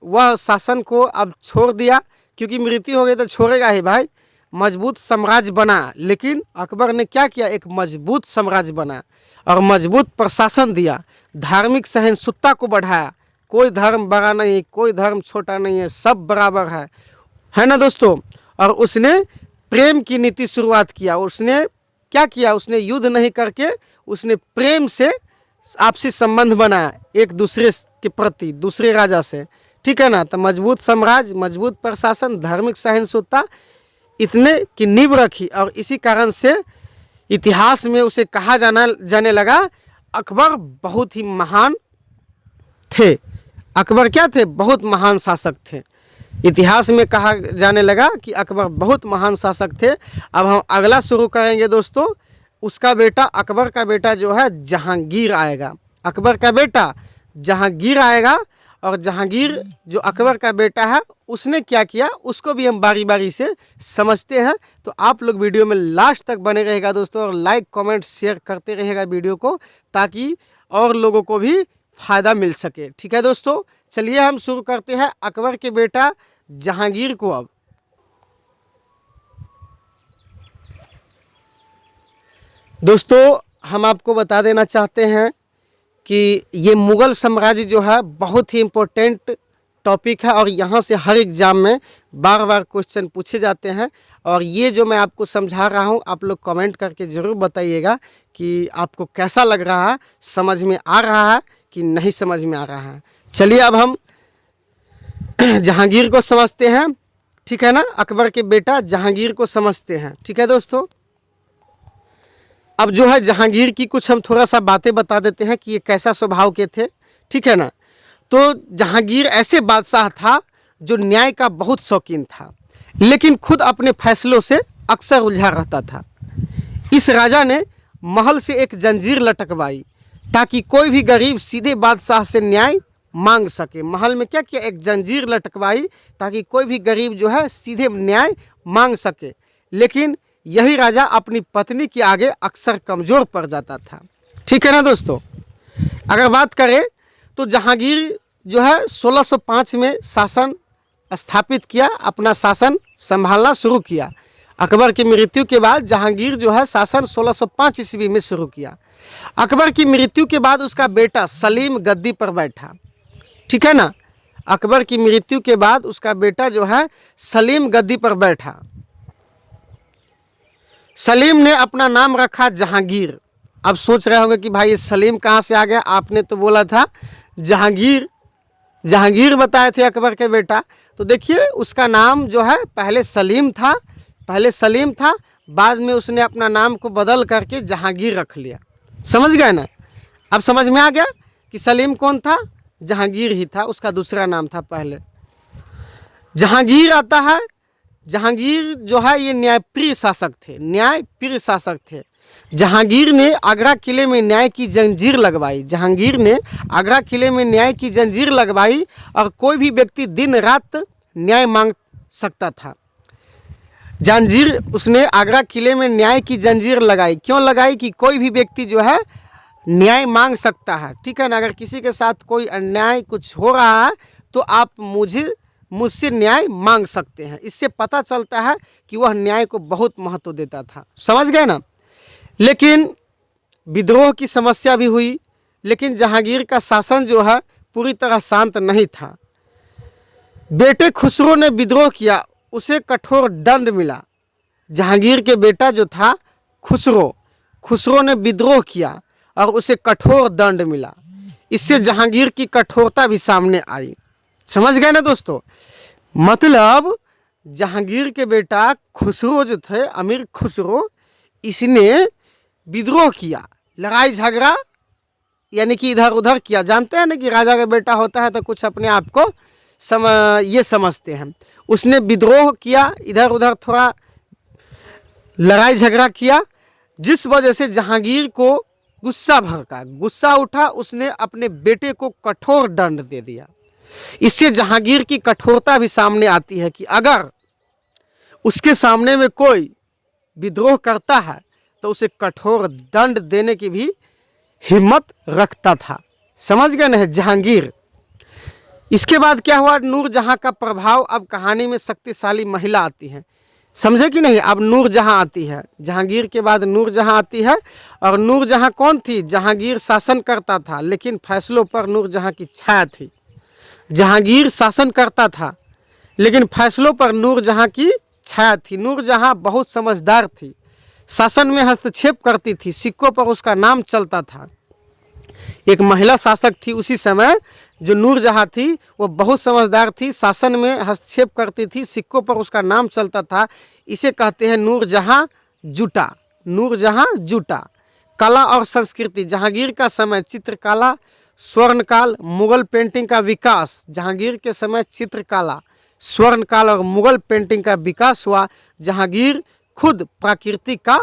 वह शासन को अब छोड़ दिया, क्योंकि मृत्यु हो गई तो छोड़ेगा ही भाई। मजबूत साम्राज्य बना, लेकिन अकबर ने क्या किया, एक मजबूत साम्राज्य बना और मजबूत प्रशासन दिया, धार्मिक सहिष्णुता को बढ़ाया। कोई धर्म बड़ा नहीं, कोई धर्म छोटा नहीं है, सब बराबर है ना दोस्तों। और उसने प्रेम की नीति शुरुआत किया। उसने क्या किया, उसने युद्ध नहीं करके उसने प्रेम से आपसी संबंध बनाया एक दूसरे के प्रति, दूसरे राजा से, ठीक है ना। तो मजबूत साम्राज्य, मजबूत प्रशासन, धार्मिक सहिष्णुता, इतने की नींव रखी, और इसी कारण से इतिहास में उसे कहा जाने लगा अकबर बहुत ही महान थे। अकबर क्या थे, बहुत महान शासक थे। इतिहास में कहा जाने लगा कि अकबर बहुत महान शासक थे। अब हम अगला शुरू करेंगे दोस्तों। उसका बेटा, अकबर का बेटा जो है जहांगीर आएगा। अकबर का बेटा जहांगीर आएगा, और जहांगीर जो अकबर का बेटा है उसने क्या किया, उसको भी हम बारी बारी से समझते हैं। तो आप लोग वीडियो में लास्ट तक बने रहेगा दोस्तों, और लाइक कमेंट शेयर करते रहेगा वीडियो को, ताकि और लोगों को भी फ़ायदा मिल सके। ठीक है दोस्तों, चलिए हम शुरू करते हैं अकबर के बेटा जहांगीर को। अब दोस्तों हम आपको बता देना चाहते हैं कि ये मुग़ल साम्राज्य जो है बहुत ही इम्पोर्टेंट टॉपिक है, और यहाँ से हर एग्ज़ाम में बार बार क्वेश्चन पूछे जाते हैं। और ये जो मैं आपको समझा रहा हूँ, आप लोग कमेंट करके ज़रूर बताइएगा कि आपको कैसा लग रहा है, समझ में आ रहा है कि नहीं समझ में आ रहा है। चलिए अब हम जहांगीर को समझते हैं, ठीक है ना। अकबर के बेटा जहांगीर को समझते हैं, ठीक है दोस्तों। अब जो है जहांगीर की कुछ हम थोड़ा सा बातें बता देते हैं कि ये कैसा स्वभाव के थे, ठीक है ना। तो तो जहांगीर ऐसे बादशाह था जो न्याय का बहुत शौकीन था, लेकिन खुद अपने फैसलों से अक्सर उलझा रहता था। इस राजा ने महल से एक जंजीर लटकवाई ताकि कोई भी गरीब सीधे बादशाह से न्याय मांग सके। महल में क्या किया, एक जंजीर लटकवाई ताकि कोई भी गरीब जो है सीधे न्याय मांग सके। लेकिन यही राजा अपनी पत्नी के आगे अक्सर कमज़ोर पड़ जाता था। ठीक है ना दोस्तों। अगर बात करें तो जहांगीर जो है 1605 में शासन स्थापित किया, अपना शासन संभालना शुरू किया। अकबर की मृत्यु के बाद जहांगीर जो है शासन 1605 ईस्वी में शुरू किया। अकबर की मृत्यु के बाद उसका बेटा सलीम गद्दी पर बैठा। ठीक है ना। अकबर की मृत्यु के बाद उसका बेटा जो है सलीम गद्दी पर बैठा। सलीम ने अपना नाम रखा जहांगीर। अब सोच रहे होंगे कि भाई ये सलीम कहाँ से आ गया, आपने तो बोला था जहांगीर, जहांगीर बताए थे अकबर के बेटा। तो देखिए उसका नाम जो है पहले सलीम था, बाद में उसने अपना नाम को बदल करके जहांगीर रख लिया। समझ गए ना। अब समझ में आ गया कि सलीम कौन था, जहांगीर ही था, उसका दूसरा नाम था पहले। जहांगीर आता है, जहांगीर जो है ये न्यायप्रिय शासक थे, न्यायप्रिय शासक थे। जहांगीर ने आगरा किले में न्याय की जंजीर लगवाई। जहांगीर ने आगरा किले में न्याय की जंजीर लगवाई और कोई भी व्यक्ति दिन रात न्याय मांग सकता था। जंजीर उसने आगरा किले में न्याय की जंजीर लगाई। क्यों लगाई? कि कोई भी व्यक्ति जो है न्याय मांग सकता है। ठीक है ना। अगर किसी के साथ कोई अन्याय कुछ हो रहा है तो आप मुझसे न्याय मांग सकते हैं। इससे पता चलता है कि वह न्याय को बहुत महत्व देता था। समझ गए ना। लेकिन विद्रोह की समस्या भी हुई, लेकिन जहांगीर का शासन जो है पूरी तरह शांत नहीं था। बेटे खुसरो ने विद्रोह किया, उसे कठोर दंड मिला। जहांगीर के बेटा जो था खुसरो ने विद्रोह किया और उसे कठोर दंड मिला। इससे जहांगीर की कठोरता भी सामने आई। समझ गए ना दोस्तों। मतलब जहांगीर के बेटा खुसरो जो थे, अमीर खुसरो, इसने विद्रोह किया, लड़ाई झगड़ा यानी कि इधर उधर किया। जानते हैं ना कि राजा का बेटा होता है तो कुछ अपने आप को ये समझते हैं। उसने विद्रोह किया, इधर उधर थोड़ा लड़ाई झगड़ा किया, जिस वजह से जहांगीर को गुस्सा उठा। उसने अपने बेटे को कठोर दंड दे दिया। इससे जहांगीर की कठोरता भी सामने आती है कि अगर उसके सामने में कोई विद्रोह करता है तो उसे कठोर दंड देने की भी हिम्मत रखता था। समझ गए ना जहांगीर। इसके बाद क्या हुआ, नूरजहां का प्रभाव। अब कहानी में शक्तिशाली महिला आती है। समझे कि नहीं। अब नूरजहां आती है, जहांगीर के बाद नूरजहां आती है। और नूरजहां कौन थी? जहांगीर शासन करता था लेकिन फैसलों पर नूरजहां की छाया थी। जहांगीर शासन करता था लेकिन फैसलों पर नूरजहां की छाया थी। नूरजहां बहुत समझदार थी, शासन में हस्तक्षेप करती थी, सिक्कों पर उसका नाम चलता था। एक महिला शासक थी उसी समय जो नूरजहां थी, वो बहुत समझदार थी, शासन में हस्तक्षेप करती थी, सिक्कों पर उसका नाम चलता था। इसे कहते हैं नूरजहां जुटा। नूरजहां जुटा। कला और संस्कृति। जहांगीर का समय चित्रकला, स्वर्णकाल, मुगल पेंटिंग का विकास। जहांगीर के समय चित्रकला, स्वर्णकाल और मुगल पेंटिंग का विकास हुआ। जहांगीर खुद प्रकृति का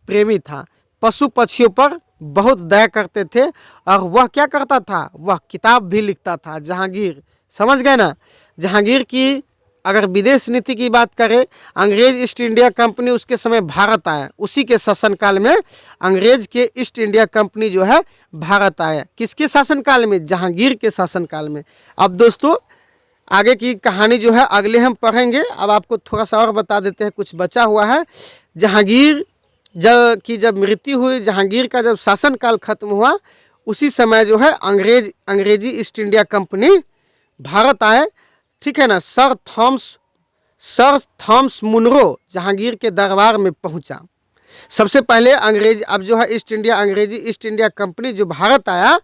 प्रेमी था, पशु पक्षियों पर बहुत दया करते थे और वह क्या करता था, वह किताब भी लिखता था जहांगीर। समझ गए ना। जहांगीर की अगर विदेश नीति की बात करें, अंग्रेज ईस्ट इंडिया कंपनी उसके समय भारत आया। उसी के शासनकाल में अंग्रेज के ईस्ट इंडिया कंपनी जो है भारत आया। किसके शासनकाल में? जहांगीर के शासनकाल में। अब दोस्तों आगे की कहानी जो है अगले हम पढ़ेंगे। अब आपको थोड़ा सा और बता देते हैं, कुछ बचा हुआ है। जहांगीर जब मृत्यु हुई, जहांगीर का जब शासनकाल खत्म हुआ, उसी समय जो है अंग्रेजी ईस्ट इंडिया कंपनी भारत आए। ठीक है ना। सर थॉमस मुनरो जहांगीर के दरबार में पहुंचा। सबसे पहले अंग्रेजी ईस्ट इंडिया कंपनी जो भारत आया,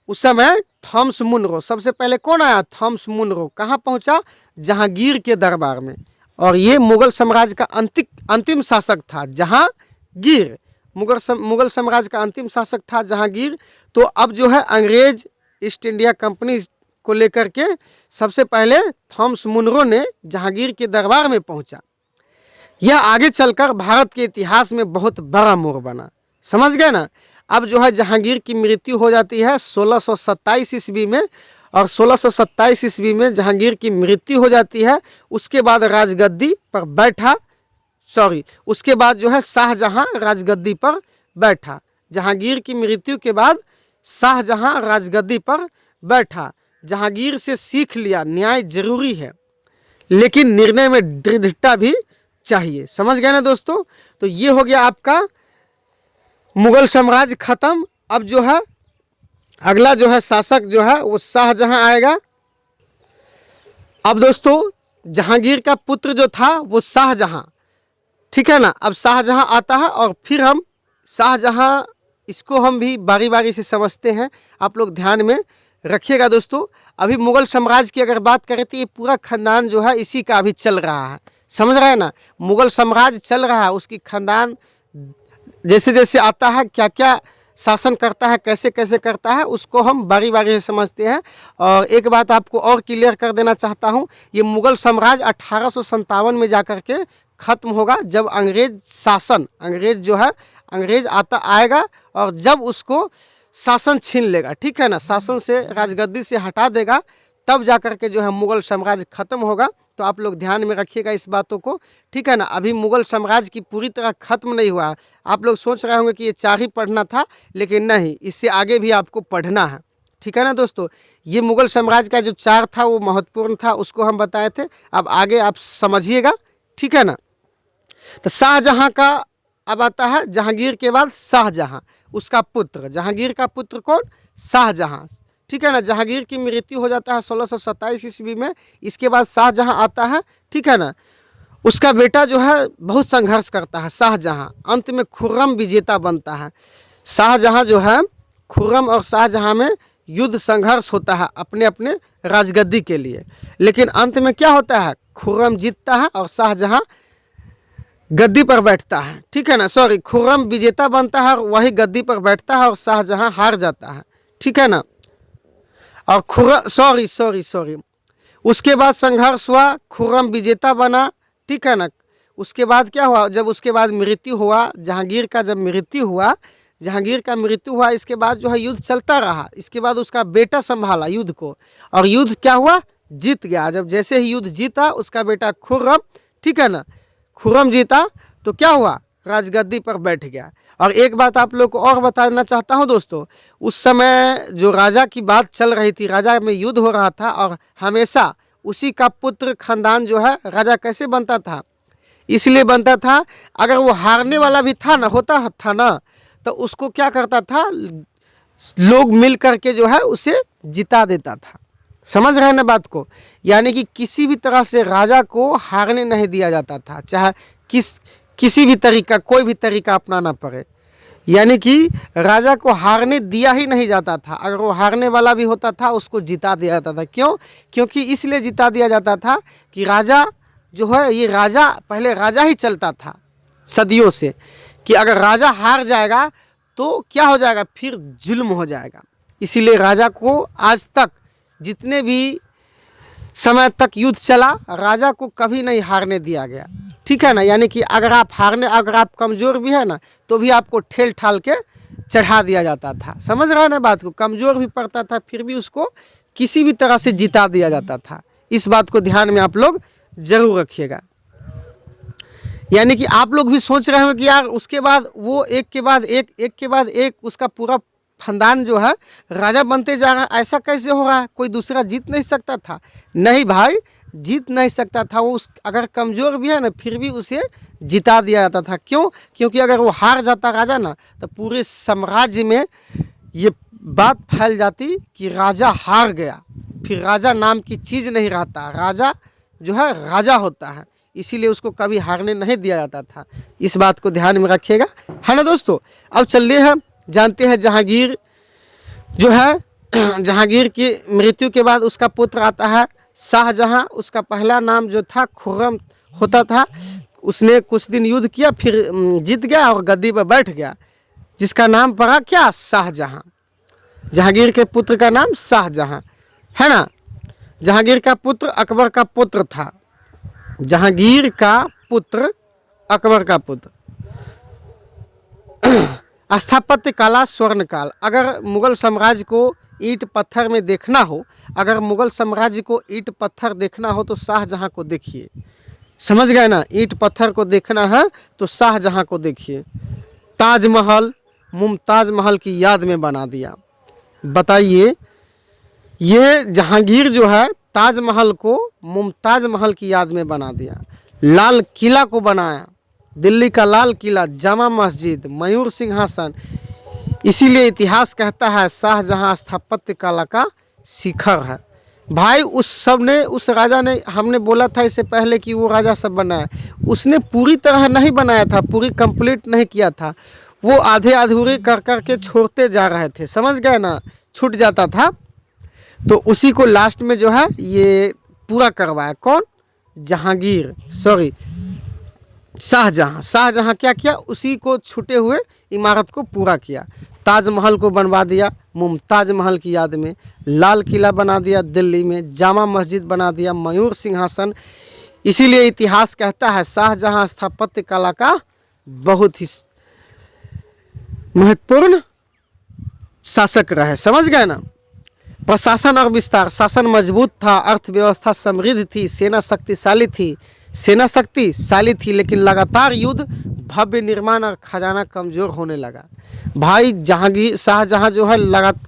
उस समय थॉमस मुनरो, सबसे पहले कौन आया? Thomas Munro. कहाँ पहुंचा? जहांगीर के दरबार में। और ये मुगल साम्राज्य का अंतिम शासक था जहांगीर। मुगल साम्राज्य का अंतिम शासक था जहांगीर। तो अब जो है अंग्रेज ईस्ट इंडिया कंपनी को लेकर के सबसे पहले थॉमस मुनरो ने जहांगीर के दरबार में पहुंचा। यह आगे चलकर भारत के इतिहास में बहुत बड़ा मोड़ बना। समझ गए ना। अब जो है जहांगीर की मृत्यु हो जाती है 1627 ईस्वी में, और 1627 ईस्वी में जहांगीर की मृत्यु हो जाती है। उसके बाद राजगद्दी पर बैठा, उसके बाद जो है शाहजहां राजगद्दी पर बैठा। जहांगीर की मृत्यु के बाद शाहजहां राजगद्दी पर बैठा। जहांगीर से सीख लिया न्याय जरूरी है, लेकिन निर्णय में दृढ़ता भी चाहिए। समझ गए ना दोस्तों। तो ये हो गया आपका मुगल साम्राज्य खत्म। अब जो है अगला जो है शासक जो है वो शाहजहां आएगा। अब दोस्तों जहांगीर का पुत्र जो था वो शाहजहां, ठीक है ना। अब शाहजहां आता है और फिर हम शाहजहां, इसको हम भी बारी बारी से समझते हैं, आप लोग ध्यान में रखिएगा दोस्तों। अभी मुगल साम्राज्य की अगर बात करें तो ये पूरा खानदान जो है इसी का अभी चल रहा है। समझ रहे हैं ना। मुगल साम्राज्य चल रहा है, उसकी खानदान जैसे जैसे आता है, क्या क्या शासन करता है, कैसे कैसे करता है, उसको हम बारी बारी से समझते हैं। और एक बात आपको और क्लियर कर देना चाहता हूँ, ये मुगल साम्राज्य 1857 में जाकर के ख़त्म होगा, जब अंग्रेज शासन, अंग्रेज जो है अंग्रेज आएगा और जब उसको शासन छीन लेगा, ठीक है ना, शासन से राजगद्दी से हटा देगा, तब जाकर के जो है मुगल साम्राज्य खत्म होगा। तो आप लोग ध्यान में रखिएगा इस बातों को, ठीक है ना। अभी मुगल साम्राज्य की पूरी तरह खत्म नहीं हुआ है। आप लोग सोच रहे होंगे कि ये 4 ही पढ़ना था, लेकिन नहीं, इससे आगे भी आपको पढ़ना है, ठीक है ना दोस्तों। ये मुगल साम्राज्य का जो 4 था वो महत्वपूर्ण था, उसको हम बताए थे। अब आगे आप समझिएगा, ठीक है ना। तो शाहजहां का अब आता है जहांगीर के बाद शाहजहां, उसका पुत्र, जहांगीर का पुत्र कौन, शाहजहां, ठीक है ना। जहांगीर की मृत्यु हो जाता है 1627 ईस्वी में। इसके बाद शाहजहां आता है, ठीक है ना। उसका बेटा जो है बहुत संघर्ष करता है शाहजहां, अंत में खुर्रम विजेता बनता है। शाहजहां जो है, खुर्रम और शाहजहां में युद्ध संघर्ष होता है अपने अपने राजगद्दी के लिए, लेकिन अंत में क्या होता है, खुर्रम जीतता है और शाहजहां गद्दी पर बैठता है, ठीक है ना। खुर्रम विजेता बनता है और वही गद्दी पर बैठता है और शाहजहां हार जाता है, ठीक है ना। और उसके बाद संघर्ष हुआ, खुर्रम विजेता बना, ठीक है ना। उसके बाद क्या हुआ, जब उसके बाद मृत्यु हुआ जहांगीर का, जब मृत्यु हुआ, जहांगीर का मृत्यु हुआ, इसके बाद जो है युद्ध चलता रहा। इसके बाद उसका बेटा संभाला युद्ध को, और युद्ध क्या हुआ, जीत गया। जब जैसे ही युद्ध जीता उसका बेटा खुर्रम, ठीक है ना, खुर्रम जीता तो क्या हुआ, राजगद्दी पर बैठ गया। और एक बात आप लोग को और बताना चाहता हूं दोस्तों, उस समय जो राजा की बात चल रही थी, राजा में युद्ध हो रहा था, और हमेशा उसी का पुत्र खानदान जो है राजा कैसे बनता था, इसलिए बनता था, अगर वो हारने वाला भी था ना, होता था ना, तो उसको क्या करता था, लोग मिल करके जो है उसे जिता देता था। समझ रहे हैं ना बात को। यानी कि किसी भी तरह से राजा को हारने नहीं दिया जाता था, चाहे किसी भी तरीका, कोई भी तरीका अपनाना पड़े। यानी कि राजा को हारने दिया ही नहीं जाता था। अगर वो हारने वाला भी होता था उसको जिता दिया जाता था। क्यों? क्योंकि इसलिए जिता दिया जाता था कि राजा जो है, ये राजा, पहले राजा ही चलता था सदियों से, कि अगर राजा हार जाएगा तो क्या हो जाएगा, फिर जुल्म हो जाएगा। इसीलिए राजा को आज तक, जितने भी समय तक युद्ध चला, राजा को कभी नहीं हारने दिया गया, ठीक है ना। यानी कि अगर आप कमज़ोर भी है ना, तो भी आपको ठेल ठाल के चढ़ा दिया जाता था। समझ रहे हैं ना बात को। कमज़ोर भी पड़ता था फिर भी उसको किसी भी तरह से जिता दिया जाता था। इस बात को ध्यान में आप लोग जरूर रखिएगा। यानी कि आप लोग भी सोच रहे हो कि यार उसके बाद वो एक के बाद एक उसका पूरा खानदान जो है राजा बनते जा रहा है, ऐसा कैसे हो रहा है, कोई दूसरा जीत नहीं सकता था। नहीं भाई, जीत नहीं सकता था वो, अगर कमज़ोर भी है ना फिर भी उसे जिता दिया जाता था। क्यों? क्योंकि अगर वो हार जाता राजा ना, तो पूरे साम्राज्य में ये बात फैल जाती कि राजा हार गया, फिर राजा नाम की चीज़ नहीं रहता, राजा जो है राजा होता है। इसीलिए उसको कभी हारने नहीं दिया जाता था। इस बात को ध्यान में रखिएगा, है ना दोस्तों। अब चलिए हम जानते हैं जहांगीर जो है, जहांगीर की मृत्यु के बाद उसका पुत्र आता है शाहजहां। उसका पहला नाम जो था खुर्रम होता था। उसने कुछ दिन युद्ध किया, फिर जीत गया और गद्दी पर बैठ गया, जिसका नाम पड़ा क्या, शाहजहां। जहांगीर के पुत्र का नाम शाहजहां, है ना। जहांगीर का पुत्र अकबर का पुत्र था। जहांगीर का पुत्र अकबर का पुत्र। स्थापत्य कला स्वर्ण काल। अगर मुगल साम्राज्य को ईंट पत्थर में देखना हो, अगर मुगल साम्राज्य को ईंट पत्थर देखना हो तो शाहजहां को देखिए। समझ गए ना, ईंट पत्थर को देखना है तो शाहजहां को देखिए। ताजमहल मुमताज महल की याद में बना दिया। बताइए, ये जहांगीर जो है ताजमहल को मुमताज महल की याद में बना दिया। लाल किला को बनाया, दिल्ली का लाल किला, जामा मस्जिद, मयूर सिंहासन। इसीलिए इतिहास कहता है शाहजहां स्थापत्य कला का शिखर है। भाई उस सब ने, उस राजा ने, हमने बोला था इससे पहले कि वो राजा सब बनाया, उसने पूरी तरह नहीं बनाया था, पूरी कंप्लीट नहीं किया था, वो आधे अधूरे कर कर के छोड़ते जा रहे थे। समझ गए ना, छूट जाता था तो उसी को लास्ट में जो है ये पूरा करवाया। कौन? जहांगीर, सॉरी शाहजहां। शाहजहां क्या किया? उसी को छूटे हुए इमारत को पूरा किया। ताजमहल को बनवा दिया मुमताज महल की याद में, लाल किला बना दिया दिल्ली में, जामा मस्जिद बना दिया, मयूर सिंहासन। इसीलिए इतिहास कहता है शाहजहां स्थापत्य कला का बहुत ही महत्वपूर्ण शासक रहे। समझ गए ना। प्रशासन और विस्तार। शासन मजबूत था, अर्थव्यवस्था समृद्ध थी, सेना शक्तिशाली थी, लेकिन लगातार युद्ध, भव्य निर्माण और खजाना कमजोर होने लगा। भाई जहांगीर शाहजहां जो है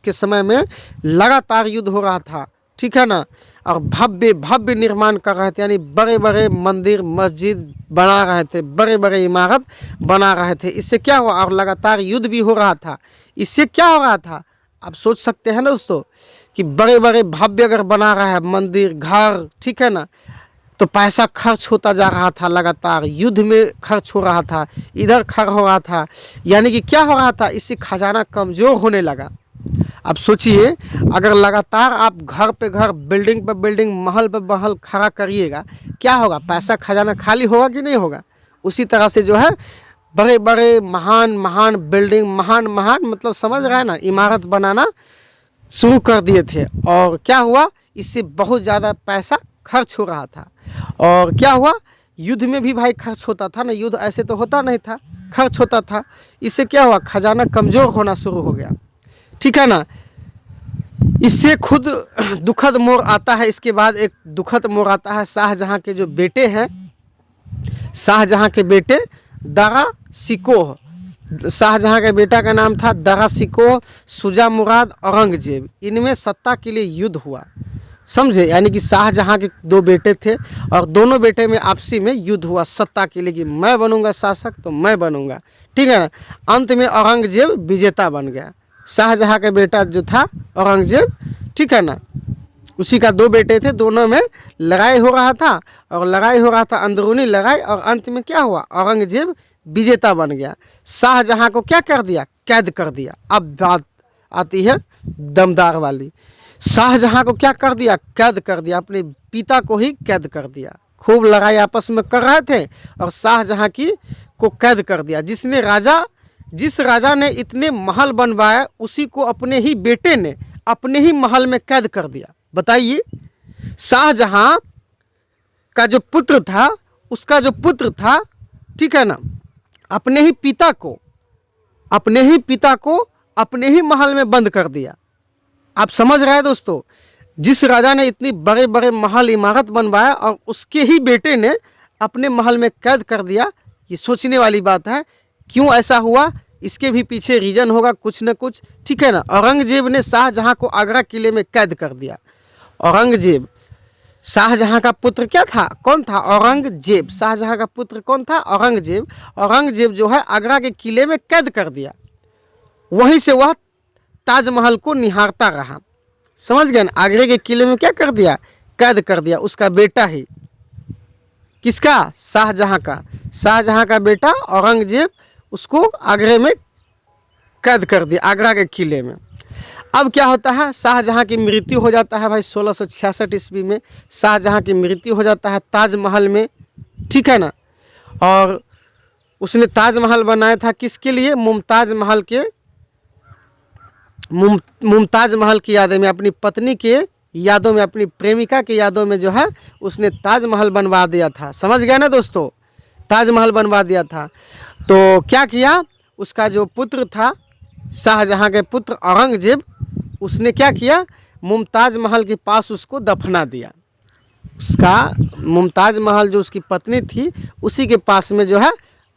के समय में लगातार युद्ध हो रहा था, ठीक है ना, और भव्य भव्य निर्माण कर रहे थे, यानी बड़े बड़े मंदिर मस्जिद बना रहे थे, बड़े बड़े इमारत बना रहे थे। इससे क्या हुआ? और लगातार युद्ध भी हो रहा था। इससे क्या हो रहा था? आप सोच सकते हैं ना दोस्तों कि बड़े बड़े भव्य अगर बना रहा है मंदिर घर, ठीक है ना, तो पैसा खर्च होता जा रहा था, लगातार युद्ध में खर्च हो रहा था, इधर खर्च हो रहा था, यानी कि क्या हो रहा था? इससे खजाना कमज़ोर होने लगा। अब सोचिए, अगर लगातार आप घर पे घर, बिल्डिंग पे बिल्डिंग, महल पे महल खड़ा करिएगा, क्या होगा? पैसा खजाना खाली होगा कि नहीं होगा? उसी तरह से जो है बड़े बड़े महान महान बिल्डिंग, महान महान मतलब समझ रहे हैं ना, इमारत बनाना शुरू कर दिए थे। और क्या हुआ? इससे बहुत ज़्यादा पैसा खर्च हो रहा था। और क्या हुआ? युद्ध में भी भाई खर्च होता था ना, युद्ध ऐसे तो होता नहीं था, खर्च होता था। इससे क्या हुआ? खजाना कमज़ोर होना शुरू हो गया, ठीक है ना। इससे खुद दुखद मोड़ आता है। इसके बाद एक दुखद मोड़ आता है। शाहजहां के जो बेटे हैं, शाहजहां के बेटे दारा शिकोह, शाहजहां के बेटा का नाम था दारा शिकोह, शुजा मुराद, औरंगजेब। इनमें सत्ता के लिए युद्ध हुआ, समझे। यानी कि शाहजहां के दो बेटे थे और दोनों बेटे में आपसी में युद्ध हुआ सत्ता के लिए कि मैं बनूंगा शासक तो मैं बनूंगा, ठीक है ना। अंत में औरंगजेब विजेता बन गया। शाहजहां का बेटा जो था औरंगजेब, ठीक है ना, उसी का दो बेटे थे, दोनों में लड़ाई हो रहा था और लड़ाई हो रहा था अंदरूनी लड़ाई, और अंत में क्या हुआ? औरंगजेब विजेता बन गया। शाहजहां को क्या कर दिया? कैद कर दिया। अब बात आती है दमदार वाली। शाहजहां को क्या कर दिया? कैद कर दिया। अपने पिता को ही कैद कर दिया। खूब लड़ाई आपस में कर रहे थे और शाहजहां की को कैद कर दिया। जिस राजा ने इतने महल बनवाए, उसी को अपने ही बेटे ने अपने ही महल में कैद कर दिया। बताइए, शाहजहां का जो पुत्र था, उसका जो पुत्र था, ठीक है ना, अपने ही पिता को अपने ही महल में बंद कर दिया। आप समझ रहे हैं दोस्तों, जिस राजा ने इतनी बड़े बड़े महल इमारत बनवाया और उसके ही बेटे ने अपने महल में कैद कर दिया। ये सोचने वाली बात है। क्यों ऐसा हुआ? इसके भी पीछे रीजन होगा कुछ न कुछ, ठीक है ना। औरंगजेब ने शाहजहां को आगरा किले में कैद कर दिया। औरंगजेब शाहजहां का पुत्र क्या था? कौन था? औरंगजेब। शाहजहां का पुत्र कौन था? औरंगजेब। औरंगजेब जो है आगरा के किले में कैद कर दिया। वहीं से वह ताजमहल को निहारता रहा। समझ गए ना। आगरे के किले में क्या कर दिया? कैद कर दिया। उसका बेटा ही, किसका? शाहजहां का। शाहजहां का बेटा औरंगजेब उसको आगरे में कैद कर दिया, आगरा के किले में। अब क्या होता है? शाहजहां की मृत्यु हो जाता है भाई 1666 ईस्वी में। शाहजहां की मृत्यु हो जाता है ताजमहल में, ठीक है ना। और उसने ताजमहल बनाया था किसके लिए? मुमताज महल की याद में, अपनी पत्नी के यादों में, अपनी प्रेमिका की यादों में जो है उसने ताजमहल बनवा दिया था। समझ गए ना दोस्तों, ताजमहल बनवा दिया था। तो क्या किया, उसका जो पुत्र था, शाहजहां के पुत्र औरंगजेब, उसने क्या किया, मुमताज़ महल के पास उसको दफना दिया। उसका मुमताज़ महल जो उसकी पत्नी थी उसी के पास में जो है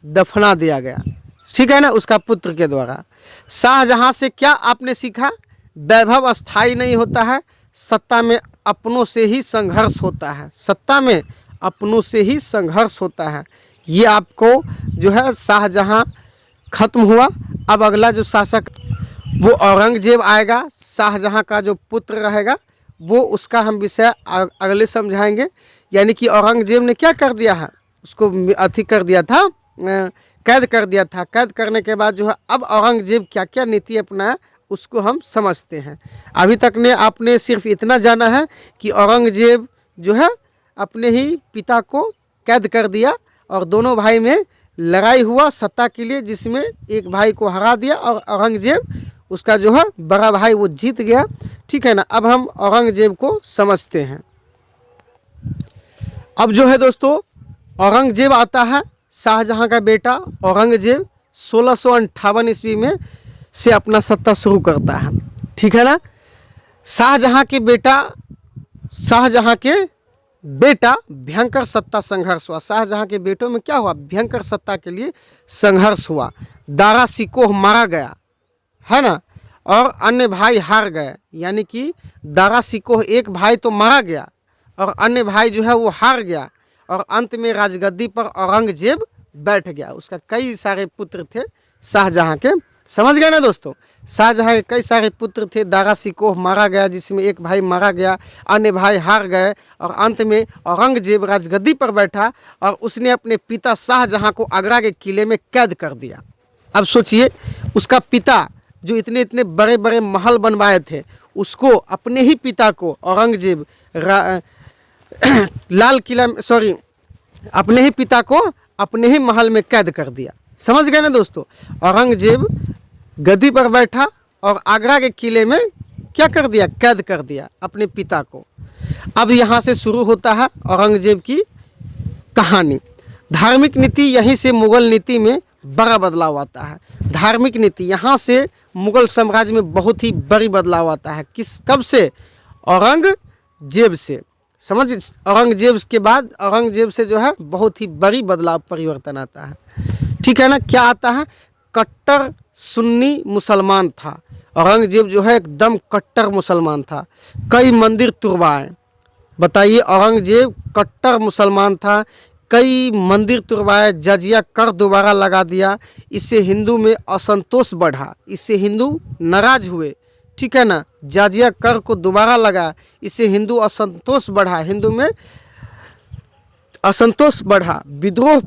दफना दिया गया, ठीक है ना, उसका पुत्र के द्वारा। शाहजहां से क्या आपने सीखा, वैभव अस्थाई नहीं होता है, सत्ता में अपनों से ही संघर्ष होता है, सत्ता में अपनों से ही संघर्ष होता है। ये आपको जो है शाहजहां खत्म हुआ। अब अगला जो शासक वो औरंगजेब आएगा, शाहजहां का जो पुत्र रहेगा वो, उसका हम विषय अगले समझाएंगे। यानी कि औरंगजेब ने क्या कर दिया है, उसको अथी कर दिया था, कैद कर दिया था। कैद करने के बाद जो है अब औरंगजेब क्या क्या नीति अपनाया उसको हम समझते हैं। अभी तक ने आपने सिर्फ इतना जाना है कि औरंगजेब जो है अपने ही पिता को कैद कर दिया और दोनों भाई में लड़ाई हुआ सत्ता के लिए, जिसमें एक भाई को हरा दिया और औरंगजेब उसका जो है बड़ा भाई वो जीत गया, ठीक है ना। अब हम औरंगजेब को समझते हैं। अब जो है दोस्तों औरंगजेब आता है, शाहजहां का बेटा औरंगजेब 1658 ईस्वी में से अपना सत्ता शुरू करता है, ठीक है ना। शाहजहां के बेटा भयंकर सत्ता संघर्ष हुआ। शाहजहां के बेटों में क्या हुआ, भयंकर सत्ता के लिए संघर्ष हुआ। दारा सिकोह मारा गया है ना, और अन्य भाई हार गए। यानी कि दारा सिकोह एक भाई तो मारा गया और अन्य भाई जो है वो हार गया, और अंत में राजगद्दी पर औरंगजेब बैठ गया। उसका कई सारे पुत्र थे शाहजहां के, समझ गए ना दोस्तों। शाहजहां के कई सारे पुत्र थे, दारा सिकोह मारा गया जिसमें एक भाई मारा गया, अन्य भाई हार गए, और अंत में औरंगजेब राजगद्दी पर बैठा और उसने अपने पिता शाहजहां को आगरा के किले में कैद कर दिया। अब सोचिए, उसका पिता जो इतने इतने बड़े बड़े महल बनवाए थे, उसको अपने ही पिता को औरंगजेब लाल किला में अपने ही पिता को अपने ही महल में कैद कर दिया। समझ गए ना दोस्तों। औरंगजेब गद्दी पर बैठा और आगरा के किले में क्या कर दिया, कैद कर दिया अपने पिता को। अब यहाँ से शुरू होता है औरंगजेब की कहानी। धार्मिक नीति, यहीं से मुगल नीति में बड़ा बदलाव आता है। धार्मिक नीति यहाँ से मुगल साम्राज्य में बहुत ही बड़ी बदलाव आता है। कब से, औरंगजेब से। समझ, औरंगजेब के बाद औरंगजेब से जो है बहुत ही बड़ी बदलाव परिवर्तन आता है, ठीक है ना। क्या आता है, कट्टर सुन्नी मुसलमान था औरंगजेब, जो है एकदम कट्टर मुसलमान था। कई मंदिर तुड़वाए, बताइए, औरंगजेब कट्टर मुसलमान था, कई मंदिर तुड़वाए, जजिया कर दोबारा लगा दिया। इससे हिंदू में असंतोष बढ़ा, इससे हिंदू नाराज हुए, ठीक है ना। जजिया कर को दोबारा लगा, इससे हिंदू असंतोष बढ़ा, हिंदू में असंतोष बढ़ा, विद्रोह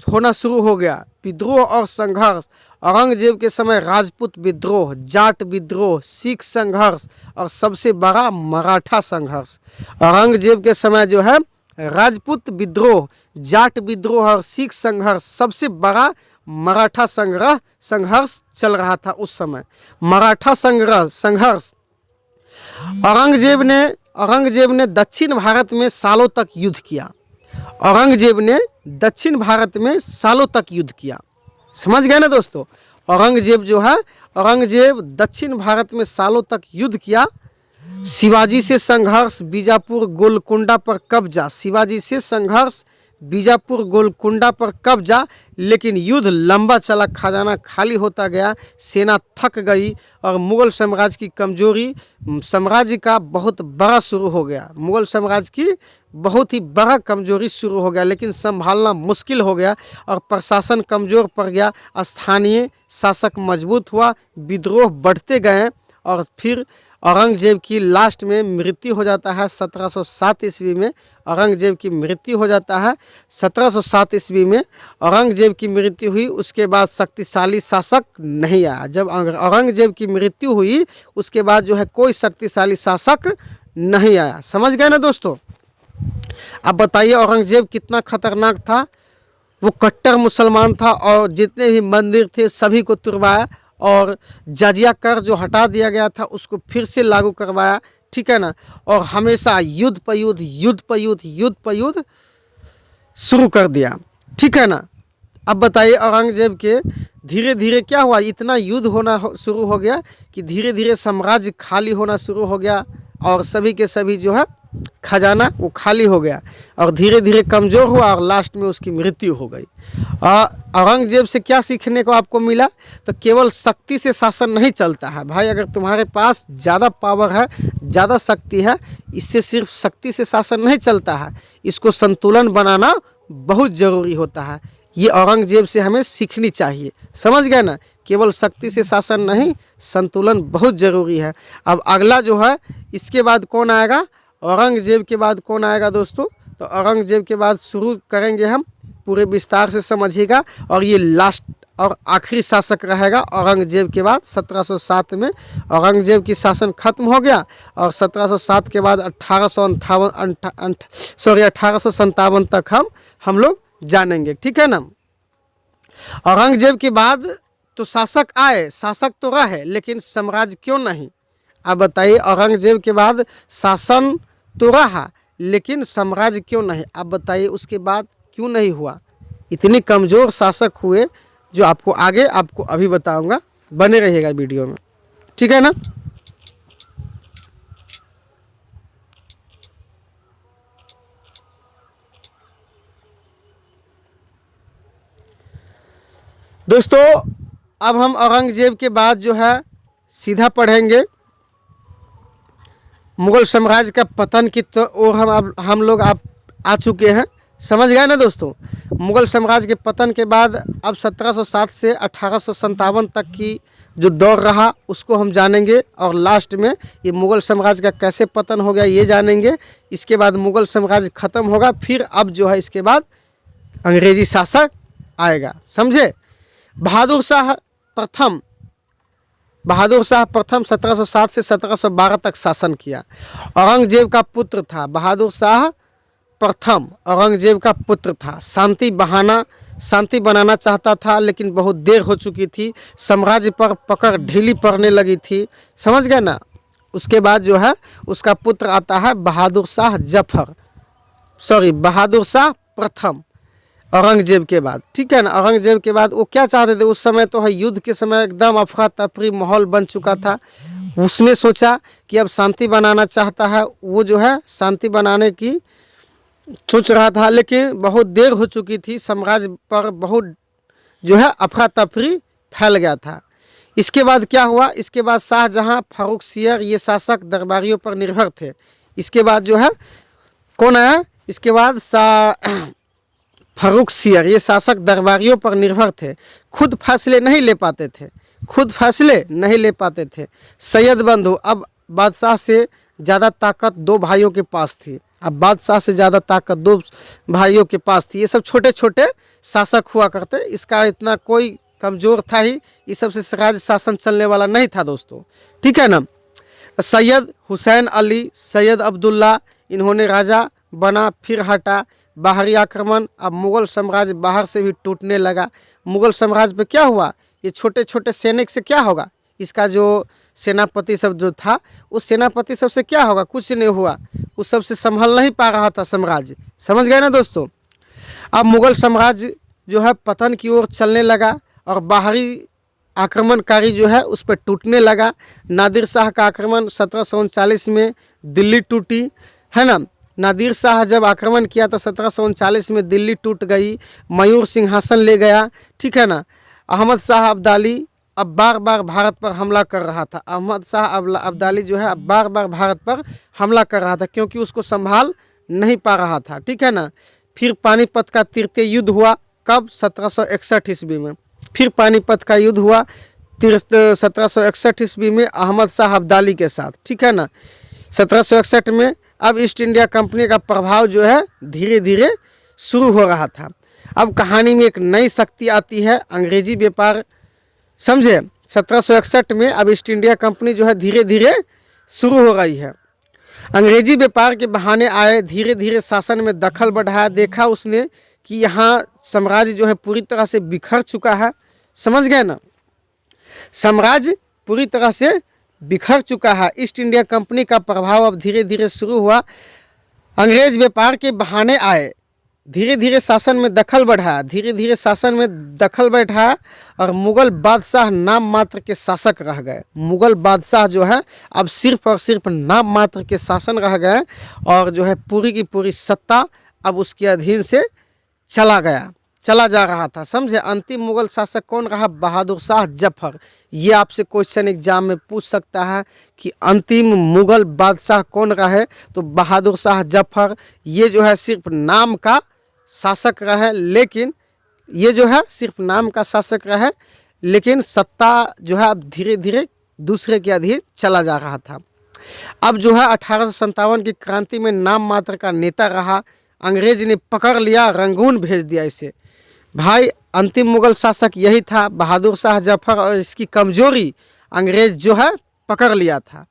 होना शुरू हो गया। विद्रोह और संघर्ष, औरंगजेब के समय राजपूत विद्रोह, जाट विद्रोह, सिख संघर्ष और सबसे बड़ा मराठा संघर्ष। औरंगजेब के समय जो है राजपूत विद्रोह, जाट विद्रोह और सिख संघर्ष, सबसे बड़ा मराठा संघर्ष चल रहा था उस समय। मराठा संघर्ष औरंगजेब ने दक्षिण भारत में सालों तक युद्ध किया। औरंगजेब ने दक्षिण भारत में सालों तक युद्ध किया, समझ गए ना दोस्तों। औरंगजेब जो है, औरंगजेब दक्षिण भारत में सालों तक युद्ध किया। शिवाजी से संघर्ष, बीजापुर गोलकुंडा पर कब्जा। शिवाजी से संघर्ष, बीजापुर गोलकुंडा पर कब्जा, लेकिन युद्ध लंबा चला, खजाना खाली होता गया, सेना थक गई और मुगल साम्राज्य की कमजोरी साम्राज्य का बहुत बड़ा शुरू हो गया। मुगल साम्राज्य की बहुत ही बड़ा कमजोरी शुरू हो गया, लेकिन संभालना मुश्किल हो गया और प्रशासन कमज़ोर पड़ गया। स्थानीय शासक मजबूत हुआ, विद्रोह बढ़ते गए और फिर औरंगजेब की लास्ट में मृत्यु हो जाता है 1707 ईस्वी में। औरंगजेब की मृत्यु हो जाता है 1707 ईस्वी में। औरंगजेब की मृत्यु हुई, उसके बाद शक्तिशाली शासक नहीं आया। जब औरंगजेब की मृत्यु हुई उसके बाद जो है कोई शक्तिशाली शासक नहीं आया, समझ गए ना दोस्तों। अब बताइए औरंगजेब कितना खतरनाक था। वो कट्टर मुसलमान था और जितने भी मंदिर थे सभी को तुड़वाया और जजिया कर जो हटा दिया गया था उसको फिर से लागू करवाया, ठीक है ना, और हमेशा युद्ध पर युद्ध, युद्ध पर युद्ध, युद्ध पर युद्ध शुरू कर दिया, ठीक है ना। अब बताइए औरंगजेब के धीरे धीरे क्या हुआ, इतना युद्ध होना शुरू हो गया कि धीरे धीरे साम्राज्य खाली होना शुरू हो गया और सभी के सभी जो है खजाना वो खाली हो गया और धीरे धीरे कमज़ोर हुआ और लास्ट में उसकी मृत्यु हो गई। औरंगजेब से क्या सीखने को आपको मिला, तो केवल शक्ति से शासन नहीं चलता है भाई। अगर तुम्हारे पास ज़्यादा पावर है, ज़्यादा शक्ति है, इससे सिर्फ शक्ति से शासन नहीं चलता है, इसको संतुलन बनाना बहुत ज़रूरी होता है। ये औरंगजेब से हमें सीखनी चाहिए, समझ गए ना। केवल शक्ति से शासन नहीं, संतुलन बहुत ज़रूरी है। अब अगला जो है इसके बाद कौन आएगा, औरंगजेब के बाद कौन आएगा दोस्तों, तो औरंगजेब के बाद शुरू करेंगे हम, पूरे विस्तार से समझिएगा। और ये लास्ट और आखिरी शासक रहेगा औरंगजेब के बाद। 1707 में औरंगजेब की शासन खत्म हो गया और 1707 के बाद 1857 तक हम लोग जानेंगे, ठीक है ना। औरंगजेब के बाद तो शासक आए, शासक तो रहे, लेकिन साम्राज्य क्यों नहीं। आप बताइए, औरंगजेब के बाद शासन तो रहा लेकिन साम्राज्य क्यों नहीं, आप बताइए उसके बाद क्यों नहीं हुआ। इतने कमज़ोर शासक हुए जो आपको आगे आपको अभी बताऊंगा, बने रहिएगा वीडियो में, ठीक है ना। दोस्तों अब हम औरंगजेब के बाद जो है सीधा पढ़ेंगे मुगल साम्राज्य का पतन की ओर हम लोग आप आ चुके हैं, समझ गए ना दोस्तों। मुगल साम्राज्य के पतन के बाद अब 1707 से 1857 तक की जो दौर रहा उसको हम जानेंगे और लास्ट में ये मुगल साम्राज्य का कैसे पतन हो गया ये जानेंगे। इसके बाद मुगल साम्राज्य ख़त्म होगा, फिर अब जो है इसके बाद अंग्रेजी शासक आएगा, समझे। बहादुर शाह प्रथम 1707 से 1712 तक शासन किया। औरंगजेब का पुत्र था बहादुर शाह प्रथम, औरंगजेब का पुत्र था। शांति बनाना चाहता था लेकिन बहुत देर हो चुकी थी, साम्राज्य पर पकड़ ढीली पड़ने लगी थी, समझ गए ना। उसके बाद जो है उसका पुत्र आता है बहादुर शाह प्रथम औरंगजेब के बाद, ठीक है ना। औरंगजेब के बाद वो क्या चाहते थे, उस समय तो है युद्ध के समय एकदम अफरा तफरी माहौल बन चुका था। उसने सोचा कि अब शांति बनाना चाहता है, वो जो है शांति बनाने की सोच रहा था लेकिन बहुत देर हो चुकी थी, साम्राज्य पर बहुत जो है अफरा तफरी फैल गया था। इसके बाद क्या हुआ, इसके बाद शाहजहां, फारुखसियर ये शासक दरबारियों पर निर्भर थे। इसके बाद जो है कौन आया, इसके बाद फारुखसियर ये शासक दरबारियों पर निर्भर थे, खुद फैसले नहीं ले पाते थे। सैयद बंधु, अब बादशाह से ज़्यादा ताकत दो भाइयों के पास थी, अब बादशाह से ज़्यादा ताकत दो भाइयों के पास थी। ये सब छोटे छोटे शासक हुआ करते, इसका इतना कोई कमज़ोर था ही, ये सबसे राज्य शासन चलने वाला नहीं था दोस्तों, ठीक है ना। सैयद हुसैन अली, सैयद अब्दुल्ला, इन्होंने राजा बना, फिर हटा। बाहरी आक्रमण, अब मुग़ल साम्राज्य बाहर से भी टूटने लगा। मुग़ल साम्राज्य पे क्या हुआ, ये छोटे छोटे सैनिक से क्या होगा, इसका जो सेनापति सब जो था उस सेनापति सब से क्या होगा, कुछ नहीं हुआ, उस सब से संभल नहीं पा रहा था साम्राज्य, समझ गए ना दोस्तों। अब मुग़ल साम्राज्य जो है पतन की ओर चलने लगा और बाहरी आक्रमणकारी जो है उस पर टूटने लगा। नादिर शाह का आक्रमण 1739 में दिल्ली टूटी, है ना। नादिर शाह जब आक्रमण किया तो 1739 में दिल्ली टूट गई, मयूर सिंहासन ले गया, ठीक है ना। अहमद शाह अब्दाली अब बार बार भारत पर हमला कर रहा था। अहमद शाह अब्दाली जो है अब बार बार भारत पर हमला कर रहा था क्योंकि उसको संभाल नहीं पा रहा था, ठीक है ना। फिर पानीपत का तृतीय युद्ध हुआ, कब, 1761 ईस्वी में। फिर पानीपत का युद्ध हुआ 1761 ईस्वी में अहमद शाह अब्दाली के साथ, ठीक है ना। 1761 में अब ईस्ट इंडिया कंपनी का प्रभाव जो है धीरे धीरे शुरू हो रहा था। अब कहानी में एक नई शक्ति आती है, अंग्रेजी व्यापार, समझे। 1761 में अब ईस्ट इंडिया कंपनी जो है धीरे धीरे शुरू हो रही है। अंग्रेजी व्यापार के बहाने आए, धीरे धीरे शासन में दखल बढ़ाया। देखा उसने कि यहाँ साम्राज्य जो है पूरी तरह से बिखर चुका है, समझ गए ना। साम्राज्य पूरी तरह से बिखर चुका है। ईस्ट इंडिया कंपनी का प्रभाव अब धीरे धीरे शुरू हुआ। अंग्रेज व्यापार के बहाने आए, धीरे धीरे शासन में दखल बढ़ाया, धीरे धीरे शासन में दखल बैठाया और मुग़ल बादशाह नाम मात्र के शासक रह गए। मुग़ल बादशाह जो है अब सिर्फ और सिर्फ नाम मात्र के शासन रह गए और जो है पूरी की पूरी सत्ता अब उसके अधीन से चला जा रहा था। समझे। अंतिम मुग़ल शासक कौन रहा? बहादुर शाह जफर। ये आपसे क्वेश्चन एग्जाम में पूछ सकता है कि अंतिम मुग़ल बादशाह कौन रहे, तो बहादुर शाह जफर। ये जो है सिर्फ नाम का शासक रहे, लेकिन ये जो है सिर्फ नाम का शासक रहे, लेकिन सत्ता जो है अब धीरे धीरे दूसरे के अधीन चला जा रहा था। अब जो है 1857 की क्रांति में नाम मात्र का नेता रहा। अंग्रेज ने पकड़ लिया, रंगून भेज दिया इसे। भाई अंतिम मुग़ल शासक यही था, बहादुर शाह जफर, और इसकी कमजोरी अंग्रेज जो है पकड़ लिया था।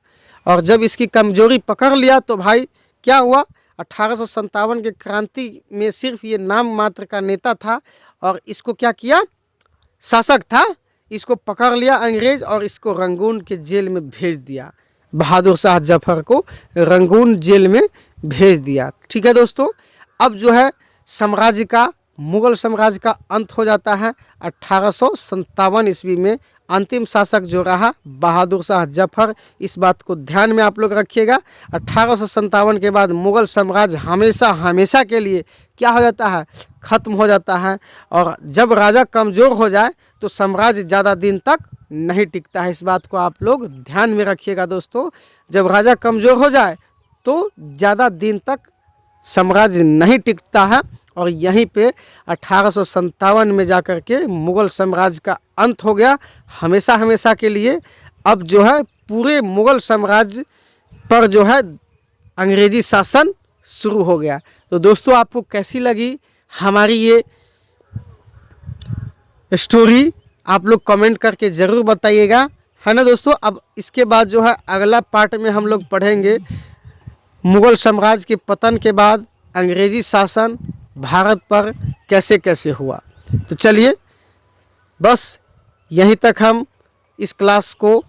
और जब इसकी कमजोरी पकड़ लिया तो भाई क्या हुआ? 1857 के क्रांति में सिर्फ ये नाम मात्र का नेता था और इसको क्या किया? शासक था, इसको पकड़ लिया अंग्रेज और इसको रंगून के जेल में भेज दिया। बहादुर शाह जफर को रंगून जेल में भेज दिया। ठीक है दोस्तों, अब जो है साम्राज्य का, मुग़ल साम्राज्य का अंत हो जाता है 1857 ईस्वी में। अंतिम शासक जो रहा बहादुर शाह जफर, इस बात को ध्यान में आप लोग रखिएगा। 1857 के बाद मुग़ल साम्राज्य हमेशा हमेशा के लिए क्या हो जाता है? ख़त्म हो जाता है। और जब राजा कमज़ोर हो जाए तो साम्राज्य ज़्यादा दिन तक नहीं टिकता है। इस बात को आप लोग ध्यान में रखिएगा दोस्तों। जब राजा कमज़ोर हो जाए तो ज़्यादा दिन तक साम्राज्य नहीं टिकता है और यहीं पे 1857 में जाकर के मुग़ल साम्राज्य का अंत हो गया हमेशा हमेशा के लिए। अब जो है पूरे मुग़ल साम्राज्य पर जो है अंग्रेजी शासन शुरू हो गया। तो दोस्तों आपको कैसी लगी हमारी ये स्टोरी? आप लोग कमेंट करके ज़रूर बताइएगा, है ना दोस्तों। अब इसके बाद जो है अगला पार्ट में हम लोग पढ़ेंगे मुग़ल साम्राज्य के पतन के बाद अंग्रेजी शासन भारत पर कैसे कैसे हुआ। तो चलिए बस यहीं तक हम इस क्लास को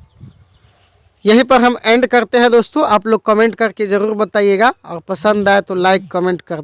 यहीं पर हम एंड करते हैं दोस्तों। आप लोग कमेंट करके ज़रूर बताइएगा और पसंद आए तो लाइक कमेंट कर दीजिए।